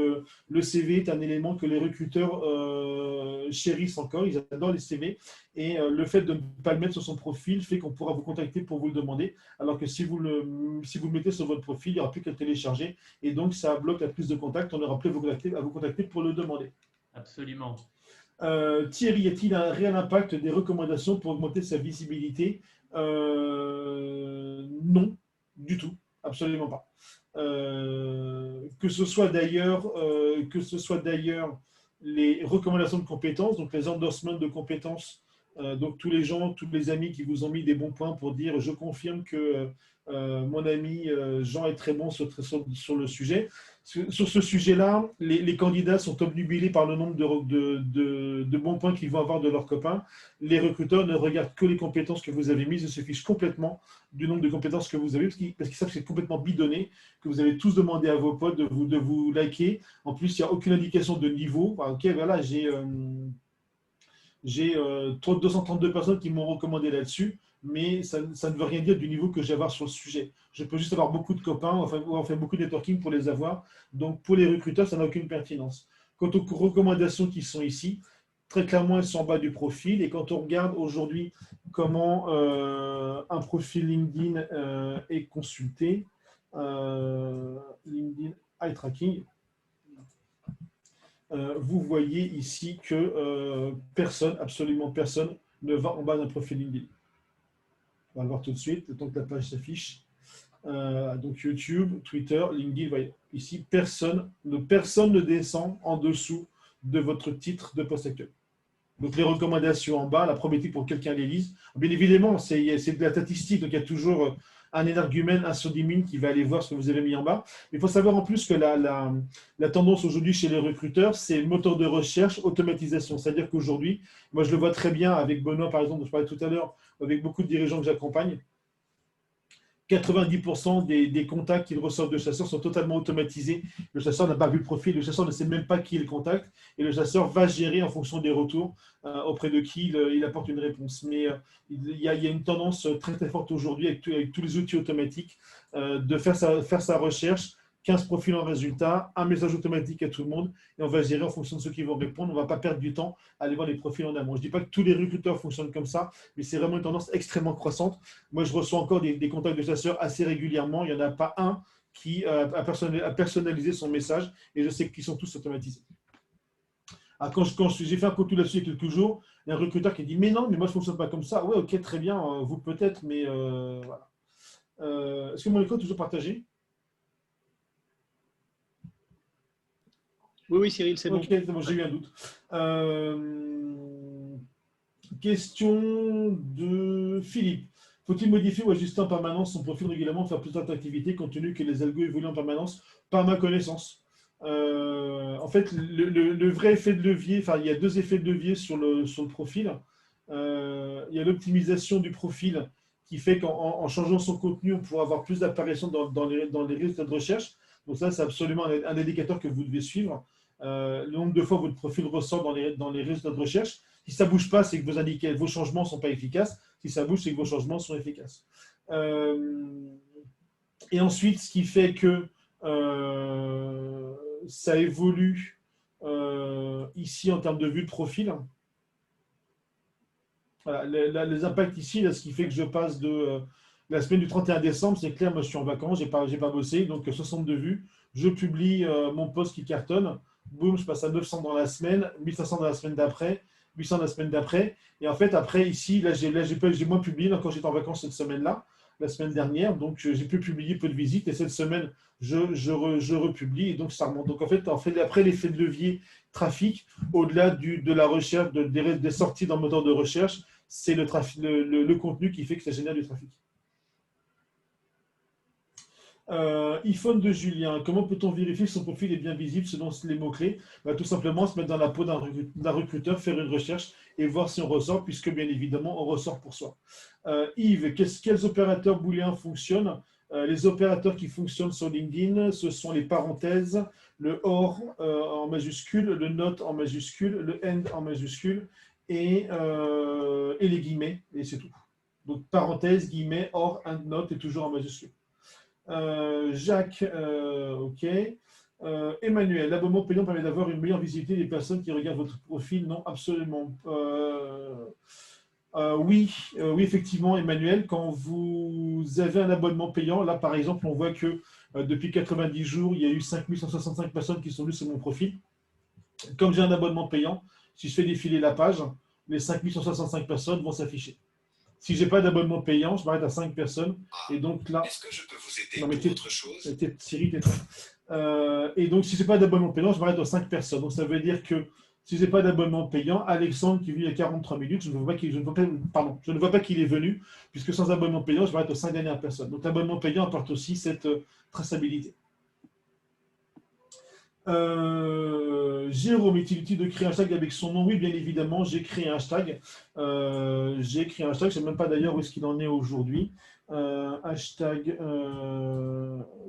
le CV est un élément que les recruteurs chérissent encore, ils adorent les CV, et le fait de ne pas le mettre sur son profil fait qu'on pourra vous contacter pour vous le demander, alors que si vous le mettez sur votre profil, il n'y aura plus qu'à le télécharger, et donc ça bloque la prise de contact, on n'aura plus à vous contacter pour le demander. Absolument. Thierry, y a-t-il un réel impact des recommandations pour augmenter sa visibilité? Non, du tout, absolument pas. Que ce soit d'ailleurs les recommandations de compétences, donc les endorsements de compétences Donc tous les gens, tous les amis qui vous ont mis des bons points pour dire je confirme que mon ami Jean est très bon sur le sujet. Sur ce sujet-là, les candidats sont obnubilés par le nombre de bons points qu'ils vont avoir de leurs copains. Les recruteurs ne regardent que les compétences que vous avez mises, ils se fichent complètement du nombre de compétences que vous avez, parce qu'ils savent que c'est complètement bidonné, que vous avez tous demandé à vos potes de vous liker. En plus, il n'y a aucune indication de niveau. Enfin, ok, voilà, j'ai 232 personnes qui m'ont recommandé là-dessus, mais ça ne veut rien dire du niveau que j'ai à avoir sur le sujet. Je peux juste avoir beaucoup de copains, ou enfin beaucoup de networking pour les avoir. Donc, pour les recruteurs, ça n'a aucune pertinence. Quant aux recommandations qui sont ici, très clairement, elles sont en bas du profil. Et quand on regarde aujourd'hui comment un profil LinkedIn est consulté, LinkedIn Eye Tracking, vous voyez ici que personne, absolument personne, ne va en bas d'un profil LinkedIn. On va le voir tout de suite, le temps que la page s'affiche. Donc YouTube, Twitter, LinkedIn, voyez. Ici, personne ne descend en dessous de votre titre de post actuel. Donc les recommandations en bas, la probabilité pour que quelqu'un les lise. Bien évidemment, c'est de la statistique, donc il y a toujours un énergumène, un sur 10 000 qui va aller voir ce que vous avez mis en bas. Mais il faut savoir en plus que la tendance aujourd'hui chez les recruteurs, c'est moteur de recherche, automatisation. C'est-à-dire qu'aujourd'hui, moi je le vois très bien avec Benoît, par exemple, dont je parlais tout à l'heure, avec beaucoup de dirigeants que j'accompagne. 90% des contacts qu'il reçoivent de chasseurs sont totalement automatisés. Le chasseur n'a pas vu le profil, le chasseur ne sait même pas qui est le contact, et le chasseur va gérer en fonction des retours auprès de qui il apporte une réponse. Mais il y a une tendance très très forte aujourd'hui avec tous les outils automatiques de faire sa recherche, 15 profils en résultat, un message automatique à tout le monde, et on va gérer en fonction de ceux qui vont répondre. On ne va pas perdre du temps à aller voir les profils en amont. Je ne dis pas que tous les recruteurs fonctionnent comme ça, mais c'est vraiment une tendance extrêmement croissante. Moi, je reçois encore des contacts de chasseurs assez régulièrement. Il n'y en a pas un qui a personnalisé son message, et je sais qu'ils sont tous automatisés. Alors, quand j'ai fait un contenu là-dessus il y a quelques jours, il y a un recruteur qui dit « Mais non, mais moi, je ne fonctionne pas comme ça. » Ouais, ok, très bien, vous peut-être, mais voilà. Est-ce que mon écran est toujours partagé? Oui, Cyril, c'est bon. Ok, c'est bon, j'ai eu un doute. Question de Philippe. Faut-il modifier ou ajuster en permanence son profil régulièrement pour faire plus d'attractivité compte tenu que les algos évoluent en permanence? Pas à ma connaissance. En fait, le vrai effet de levier, enfin, il y a deux effets de levier sur le profil. Il y a l'optimisation du profil qui fait qu'en changeant son contenu, on pourra avoir plus d'apparitions dans les résultats de recherche. Donc ça, c'est absolument un indicateur que vous devez suivre. Le nombre de fois votre profil ressort dans les résultats de recherche. Si ça ne bouge pas, c'est que vos changements ne sont pas efficaces. Si ça bouge, c'est que vos changements sont efficaces. Et ensuite, ce qui fait que ça évolue ici en termes de vue de profil. Voilà, les impacts ici, là, ce qui fait que je passe de la semaine du 31 décembre, c'est clair, moi je suis en vacances, j'ai pas bossé, donc 62 vues. Je publie mon post qui cartonne. Boum, je passe à 900 dans la semaine, 1500 dans la semaine d'après, 800 la semaine d'après. Et en fait, après, ici, j'ai moins publié quand j'étais en vacances cette semaine-là, la semaine dernière. Donc, j'ai pu publier peu de visites. Et cette semaine, je republie. Et donc, ça remonte. Donc, en fait après l'effet de levier trafic, au-delà de la recherche, des sorties dans le moteur de recherche, c'est le contenu qui fait que ça génère du trafic. iPhone de Julien, comment peut-on vérifier que son profil est bien visible selon les mots-clés? Tout simplement se mettre dans la peau d'un recruteur, faire une recherche et voir si on ressort, puisque bien évidemment on ressort pour soi. Yves, quels opérateurs booléens fonctionnent? Les opérateurs qui fonctionnent sur LinkedIn, ce sont les parenthèses, le OR en majuscule, le NOT en majuscule, le AND en majuscule et les guillemets, et c'est tout. Donc parenthèse, guillemets, OR, AND, NOT est toujours en majuscule. Jacques, ok. Emmanuel, l'abonnement payant permet d'avoir une meilleure visibilité des personnes qui regardent votre profil. Non, absolument. Oui, effectivement, Emmanuel, quand vous avez un abonnement payant, là par exemple, on voit que depuis 90 jours, il y a eu 5165 personnes qui sont venues sur mon profil. Comme j'ai un abonnement payant, si je fais défiler la page, les 5165 personnes vont s'afficher. Si je n'ai pas d'abonnement payant, je m'arrête à 5 personnes. Et donc là. Est-ce que je peux vous aider pour autre chose? Siri, tais-toi. Et donc, si je n'ai pas d'abonnement payant, je m'arrête à 5 personnes. Donc, ça veut dire que Si je n'ai pas d'abonnement payant, Alexandre qui vit il y a 43 minutes, je ne vois pas qu'il est venu, puisque sans abonnement payant, je vais être aux 5 dernières personnes. Donc l'abonnement payant apporte aussi cette traçabilité. Jérôme, est-il utile de créer un hashtag avec son nom? Oui, bien évidemment, j'ai créé un hashtag. Je ne sais même pas d'ailleurs où est-ce qu'il en est aujourd'hui. Hashtag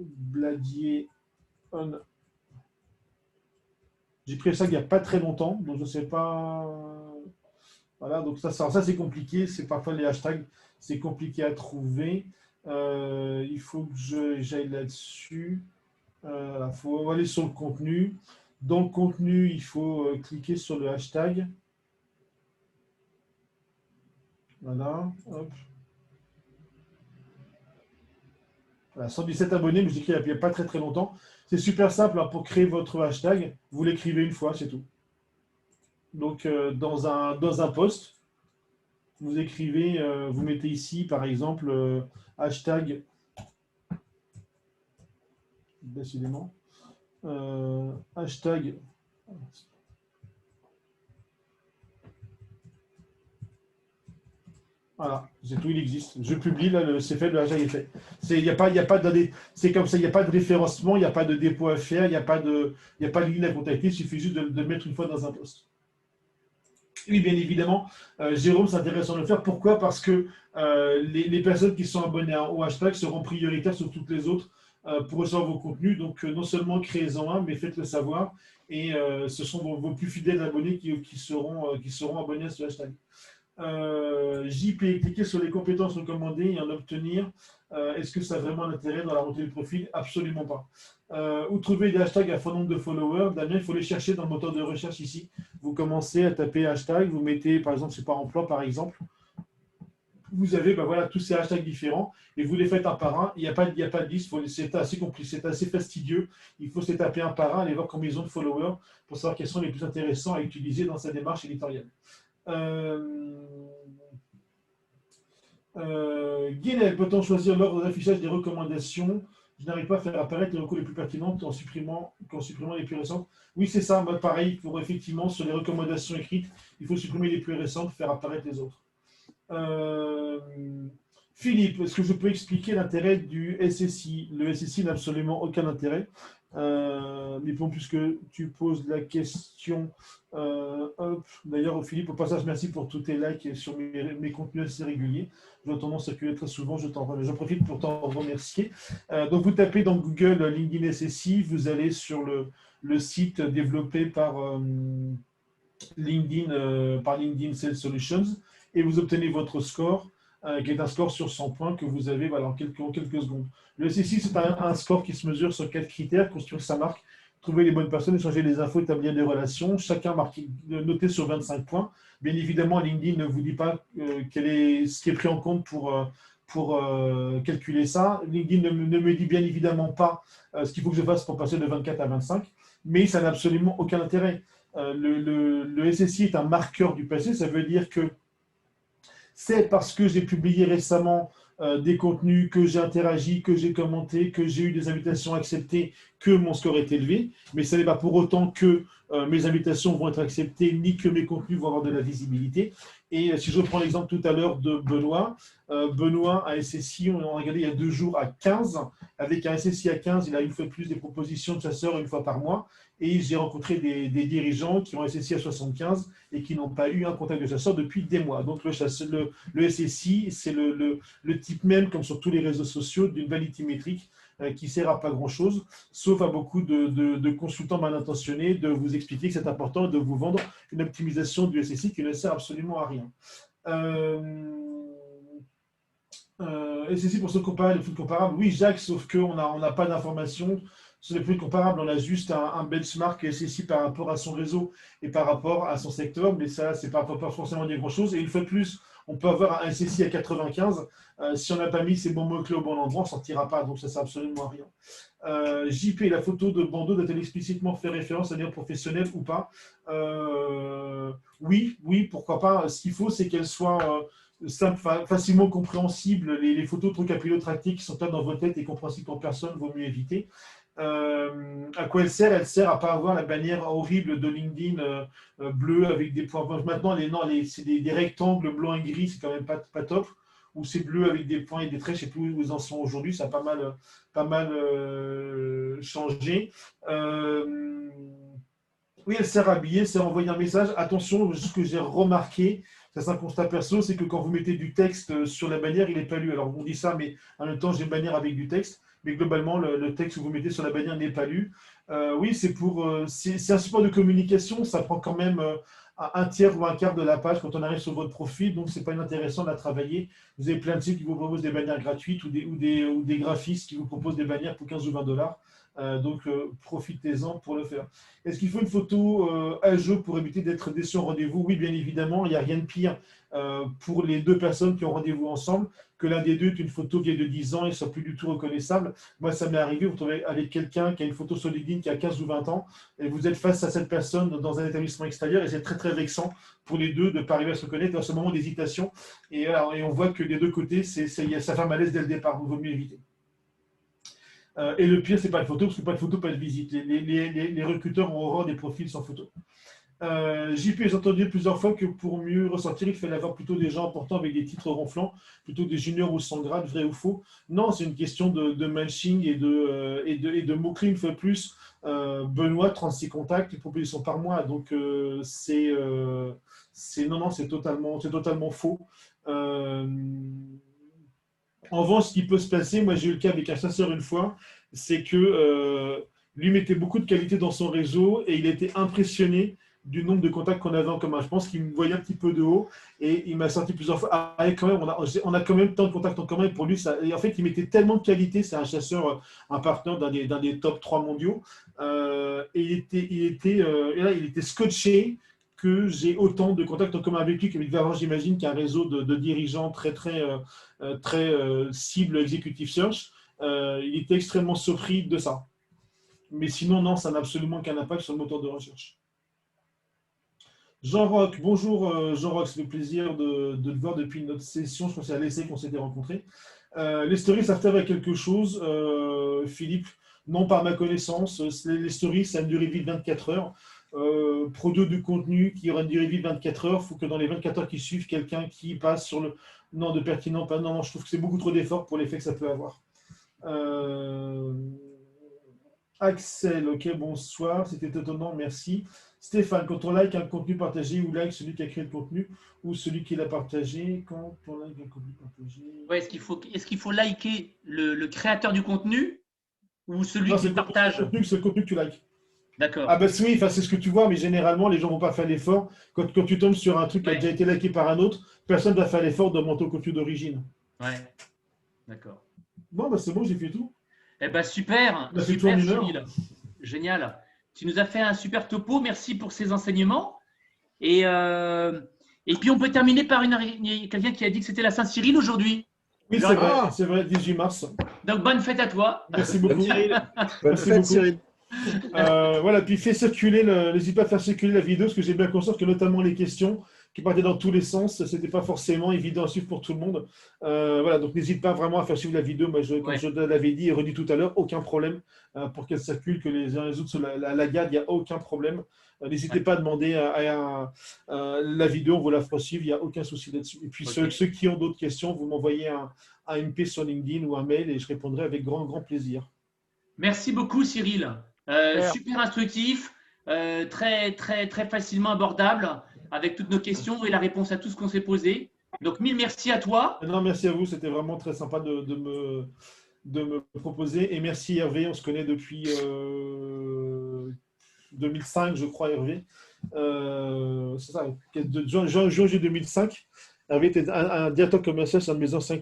Bladier on. J'ai créé ça il n'y a pas très longtemps, donc je ne sais pas. Voilà, donc ça c'est compliqué. C'est parfois les hashtags, c'est compliqué à trouver. Il faut que j'aille là-dessus. Il faut aller sur le contenu. Dans le contenu, il faut cliquer sur le hashtag. Voilà. Hop. Voilà, 117 abonnés, mais je l'ai écrit il n'y a pas très longtemps. C'est super simple hein, pour créer votre hashtag. Vous l'écrivez une fois, c'est tout. Donc, dans un post, vous écrivez, vous mettez ici, par exemple, hashtag, décidément, hashtag, voilà, c'est tout, il existe. Je publie, là, c'est fait, le hashtag est fait. C'est comme ça, il n'y a pas de référencement, il n'y a pas de dépôt à faire, il n'y a pas de ligne à contacter, il suffit juste de le mettre une fois dans un post. Oui, bien évidemment, Jérôme, c'est intéressant de le faire. Pourquoi? Parce que les personnes qui sont abonnées au hashtag seront prioritaires sur toutes les autres pour recevoir vos contenus. Donc, non seulement créez-en un, mais faites-le savoir. Et ce sont vos plus fidèles abonnés qui seront abonnés à ce hashtag. JP, cliquez sur les compétences recommandées et en obtenir. Est-ce que ça a vraiment un intérêt dans la montée du profil? Absolument pas. Où trouver des hashtags à fort nombre de followers? Damien, il faut les chercher dans le moteur de recherche ici. Vous commencez à taper hashtag, vous mettez par exemple, c'est pas emploi par exemple. Vous avez voilà, tous ces hashtags différents et vous les faites un par un. Il n'y a pas de liste, c'est assez compliqué, c'est assez fastidieux. Il faut se les taper un par un, aller voir combien ils ont de followers pour savoir quels sont les plus intéressants à utiliser dans sa démarche éditoriale. Guinel, peut-on choisir l'ordre d'affichage des recommandations? Je n'arrive pas à faire apparaître les recours les plus pertinentes en supprimant les plus récentes. Oui, c'est ça, moi, pareil, pour effectivement, sur les recommandations écrites, il faut supprimer les plus récentes, faire apparaître les autres. Philippe, est-ce que je peux expliquer l'intérêt du SSI? Le SSI n'a absolument aucun intérêt. Mais bon, puisque tu poses la question, d'ailleurs, Philippe, au passage, merci pour tous tes likes sur mes contenus assez réguliers. J'ai tendance à circuler très souvent, j'en profite pour t'en remercier. Donc, vous tapez dans Google LinkedIn SSI, vous allez sur le site développé par LinkedIn Sales Solutions et vous obtenez votre score, qui est un score sur 100 points que vous avez en quelques secondes. Le SSI, c'est un score qui se mesure sur 4 critères: construire sa marque, trouver les bonnes personnes, échanger les infos, établir des relations, chacun noté sur 25 points. Bien évidemment, LinkedIn ne vous dit pas ce qui est pris en compte pour calculer ça. LinkedIn ne me dit bien évidemment pas ce qu'il faut que je fasse pour passer de 24 à 25, mais ça n'a absolument aucun intérêt. Le SSI est un marqueur du passé, ça veut dire que c'est parce que j'ai publié récemment des contenus, que j'ai interagi, que j'ai commenté, que j'ai eu des invitations acceptées, que mon score est élevé. Mais ce n'est pas pour autant que mes invitations vont être acceptées, ni que mes contenus vont avoir de la visibilité. Et si je prends l'exemple tout à l'heure de Benoît, Benoît, un SSI, on a regardé il y a 2 jours à 15. Avec un SSI à 15, il a une fois de plus des propositions de chasseurs une fois par mois. Et j'ai rencontré des dirigeants qui ont un SSI à 75 et qui n'ont pas eu un contact de chasseur depuis des mois. Donc le SSI, c'est le type même, comme sur tous les réseaux sociaux, d'une vanity métrique qui ne sert à pas grand-chose, sauf à beaucoup de consultants mal intentionnés de vous expliquer que c'est important de vous vendre une optimisation du SSI qui ne sert absolument à rien. SSI pour se comparer les flux comparables, oui Jacques, sauf qu'on n'a pas d'informations sur les flux comparables, on a juste un benchmark SSI par rapport à son réseau et par rapport à son secteur, mais ça, c'est pas forcément dire grand-chose. Et une fois de plus, on peut avoir un SSI à 95. Si on n'a pas mis ces bons mots-clés au bon endroit, on ne sortira pas, donc ça ne sert absolument à rien. JP, la photo de bandeau doit-elle explicitement faire référence à un professionnel ou pas? Oui, pourquoi pas. Ce qu'il faut, c'est qu'elle soit simple, facilement compréhensible. Les photos trop capillotractées qui sont là dans vos têtes et compréhensibles pour personne, vaut mieux éviter. À quoi elle sert? Elle sert à pas avoir la bannière horrible de LinkedIn bleue avec des points. Maintenant, c'est des rectangles blancs et gris, c'est quand même pas top. Ou c'est bleu avec des points et des traits, je ne sais plus où ils en sont aujourd'hui, ça a pas mal changé. Oui, elle sert à habiller, c'est à envoyer un message. Attention, ce que j'ai remarqué, ça c'est un constat perso, c'est que quand vous mettez du texte sur la bannière, il n'est pas lu. Alors on dit ça, mais en même temps, j'ai une bannière avec du texte. Mais globalement, le texte que vous mettez sur la bannière n'est pas lu. Oui, c'est un support de communication, ça prend quand même un tiers ou un quart de la page quand on arrive sur votre profil, donc c'est pas inintéressant de la travailler. Vous avez plein de sites qui vous proposent des bannières gratuites ou des graphistes qui vous proposent des bannières pour 15 ou 20 dollars. Donc, profitez-en pour le faire. Est-ce qu'il faut une photo à jour pour éviter d'être déçu en rendez-vous? Oui, bien évidemment. Il n'y a rien de pire pour les deux personnes qui ont rendez-vous ensemble que l'un des deux ait une photo vieille de 10 ans et ne soit plus du tout reconnaissable. Moi, ça m'est arrivé, vous vous trouvez avec quelqu'un qui a une photo sur LinkedIn qui a 15 ou 20 ans et vous êtes face à cette personne dans un établissement extérieur et c'est très, très vexant pour les deux de ne pas arriver à se reconnaître dans ce moment d'hésitation. Et on voit que des deux côtés, ça fait un malaise dès le départ. Il vaut mieux éviter. Et le pire, c'est pas de photo, parce que pas de photo, pas de visite. Les recruteurs ont horreur des profils sans photo. JP, j'ai entendu plusieurs fois que pour mieux ressortir, il fallait avoir plutôt des gens importants avec des titres ronflants, plutôt des juniors ou sans grade, vrai ou faux. Non, c'est une question de matching et de mots-clés une fois de plus. Benoît, 36 contacts, propositions par mois. Donc, c'est totalement faux. En revanche, ce qui peut se passer, moi j'ai eu le cas avec un chasseur une fois, c'est que lui mettait beaucoup de qualité dans son réseau et il était impressionné du nombre de contacts qu'on avait en commun. Je pense qu'il me voyait un petit peu de haut et il m'a sorti plusieurs fois. Ah, quand même, on a quand même tant de contacts en commun et pour lui, ça, et en fait, il mettait tellement de qualité. C'est un chasseur, un partenaire d'un des top 3 mondiaux. Et il était scotché que j'ai autant de contacts en commun avec lui qu'il devait avoir, j'imagine, qu'un réseau de dirigeants très cible executive search. Il était extrêmement surpris de ça. Mais sinon, non, ça n'a absolument aucun impact sur le moteur de recherche. Jean-Roch, bonjour Jean-Roch, c'est le plaisir de te voir depuis notre session. Je pense que c'est à l'essai qu'on s'était rencontrés. Les stories, ça servent à quelque chose, Philippe? Non, par ma connaissance. Les stories, ça a une durée de vie de 24 heures. Produire du contenu qui aura une durée de vie de 24 heures, il faut que dans les 24 heures qui suivent, quelqu'un qui passe sur le non de pertinent, pas non, je trouve que c'est beaucoup trop d'efforts pour l'effet que ça peut avoir. Axel, ok, bonsoir, c'était étonnant, merci. Stéphane, quand on like un contenu partagé, ou like celui qui a créé le contenu, ou celui qui l'a partagé, quand on like un contenu partagé. Ouais, est-ce qu'il faut liker le créateur du contenu ou celui qui partage? C'est le contenu que tu likes. D'accord. Ah bah oui, c'est ce que tu vois, mais généralement, les gens ne vont pas faire l'effort. Quand tu tombes sur un truc qui a déjà été liké par un autre, personne ne va faire l'effort de monter au contenu d'origine. Ouais, d'accord. Bon, bah c'est bon, j'ai fait tout. Eh ben super, super Cyril. Génial. Tu nous as fait un super topo, merci pour ces enseignements. Et puis on peut terminer par quelqu'un qui a dit que c'était la Saint-Cyril aujourd'hui. Oui, c'est vrai, 18 mars. Donc bonne fête à toi. Merci beaucoup. Bonne fête Cyril. Voilà, puis n'hésite pas à faire circuler la vidéo, parce que j'ai bien conscience que notamment les questions qui partaient dans tous les sens, ce n'était pas forcément évident à suivre pour tout le monde. Voilà, donc n'hésite pas vraiment à faire suivre la vidéo. Moi, comme je l'avais dit et redit tout à l'heure, aucun problème pour qu'elle circule, que les uns et les autres se la gardent, il n'y a aucun problème. N'hésitez pas à demander la vidéo, on vous la fera suivre, il n'y a aucun souci là-dessus. Et puis ceux qui ont d'autres questions, vous m'envoyez un MP sur LinkedIn ou un mail et je répondrai avec grand plaisir. Merci beaucoup Cyril. Super instructif, très facilement abordable avec toutes nos questions et la réponse à tout ce qu'on s'est posé. Donc, mille merci à toi. Non, merci à vous. C'était vraiment très sympa de me proposer. Et merci Hervé. On se connaît depuis 2005, je crois, Hervé. C'est ça, juin 2005. Hervé était un directeur commercial sur un de mes anciens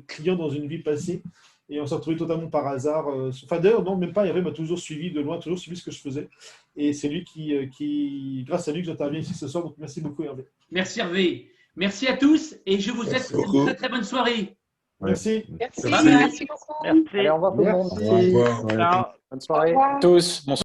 clients dans une vie passée. Et on s'est retrouvés totalement par hasard. Enfin, d'ailleurs, non, même pas. Hervé m'a toujours suivi de loin, toujours suivi ce que je faisais. Et c'est lui qui, grâce à lui, que j'interviens ici ce soir. Donc, merci beaucoup, Hervé. Merci, Hervé. Merci à tous et je vous souhaite une très, très bonne soirée. Merci. Merci beaucoup. Merci. Allez, au revoir tout le monde. Merci. Bonne soirée. Au revoir. Tous. Bonsoir.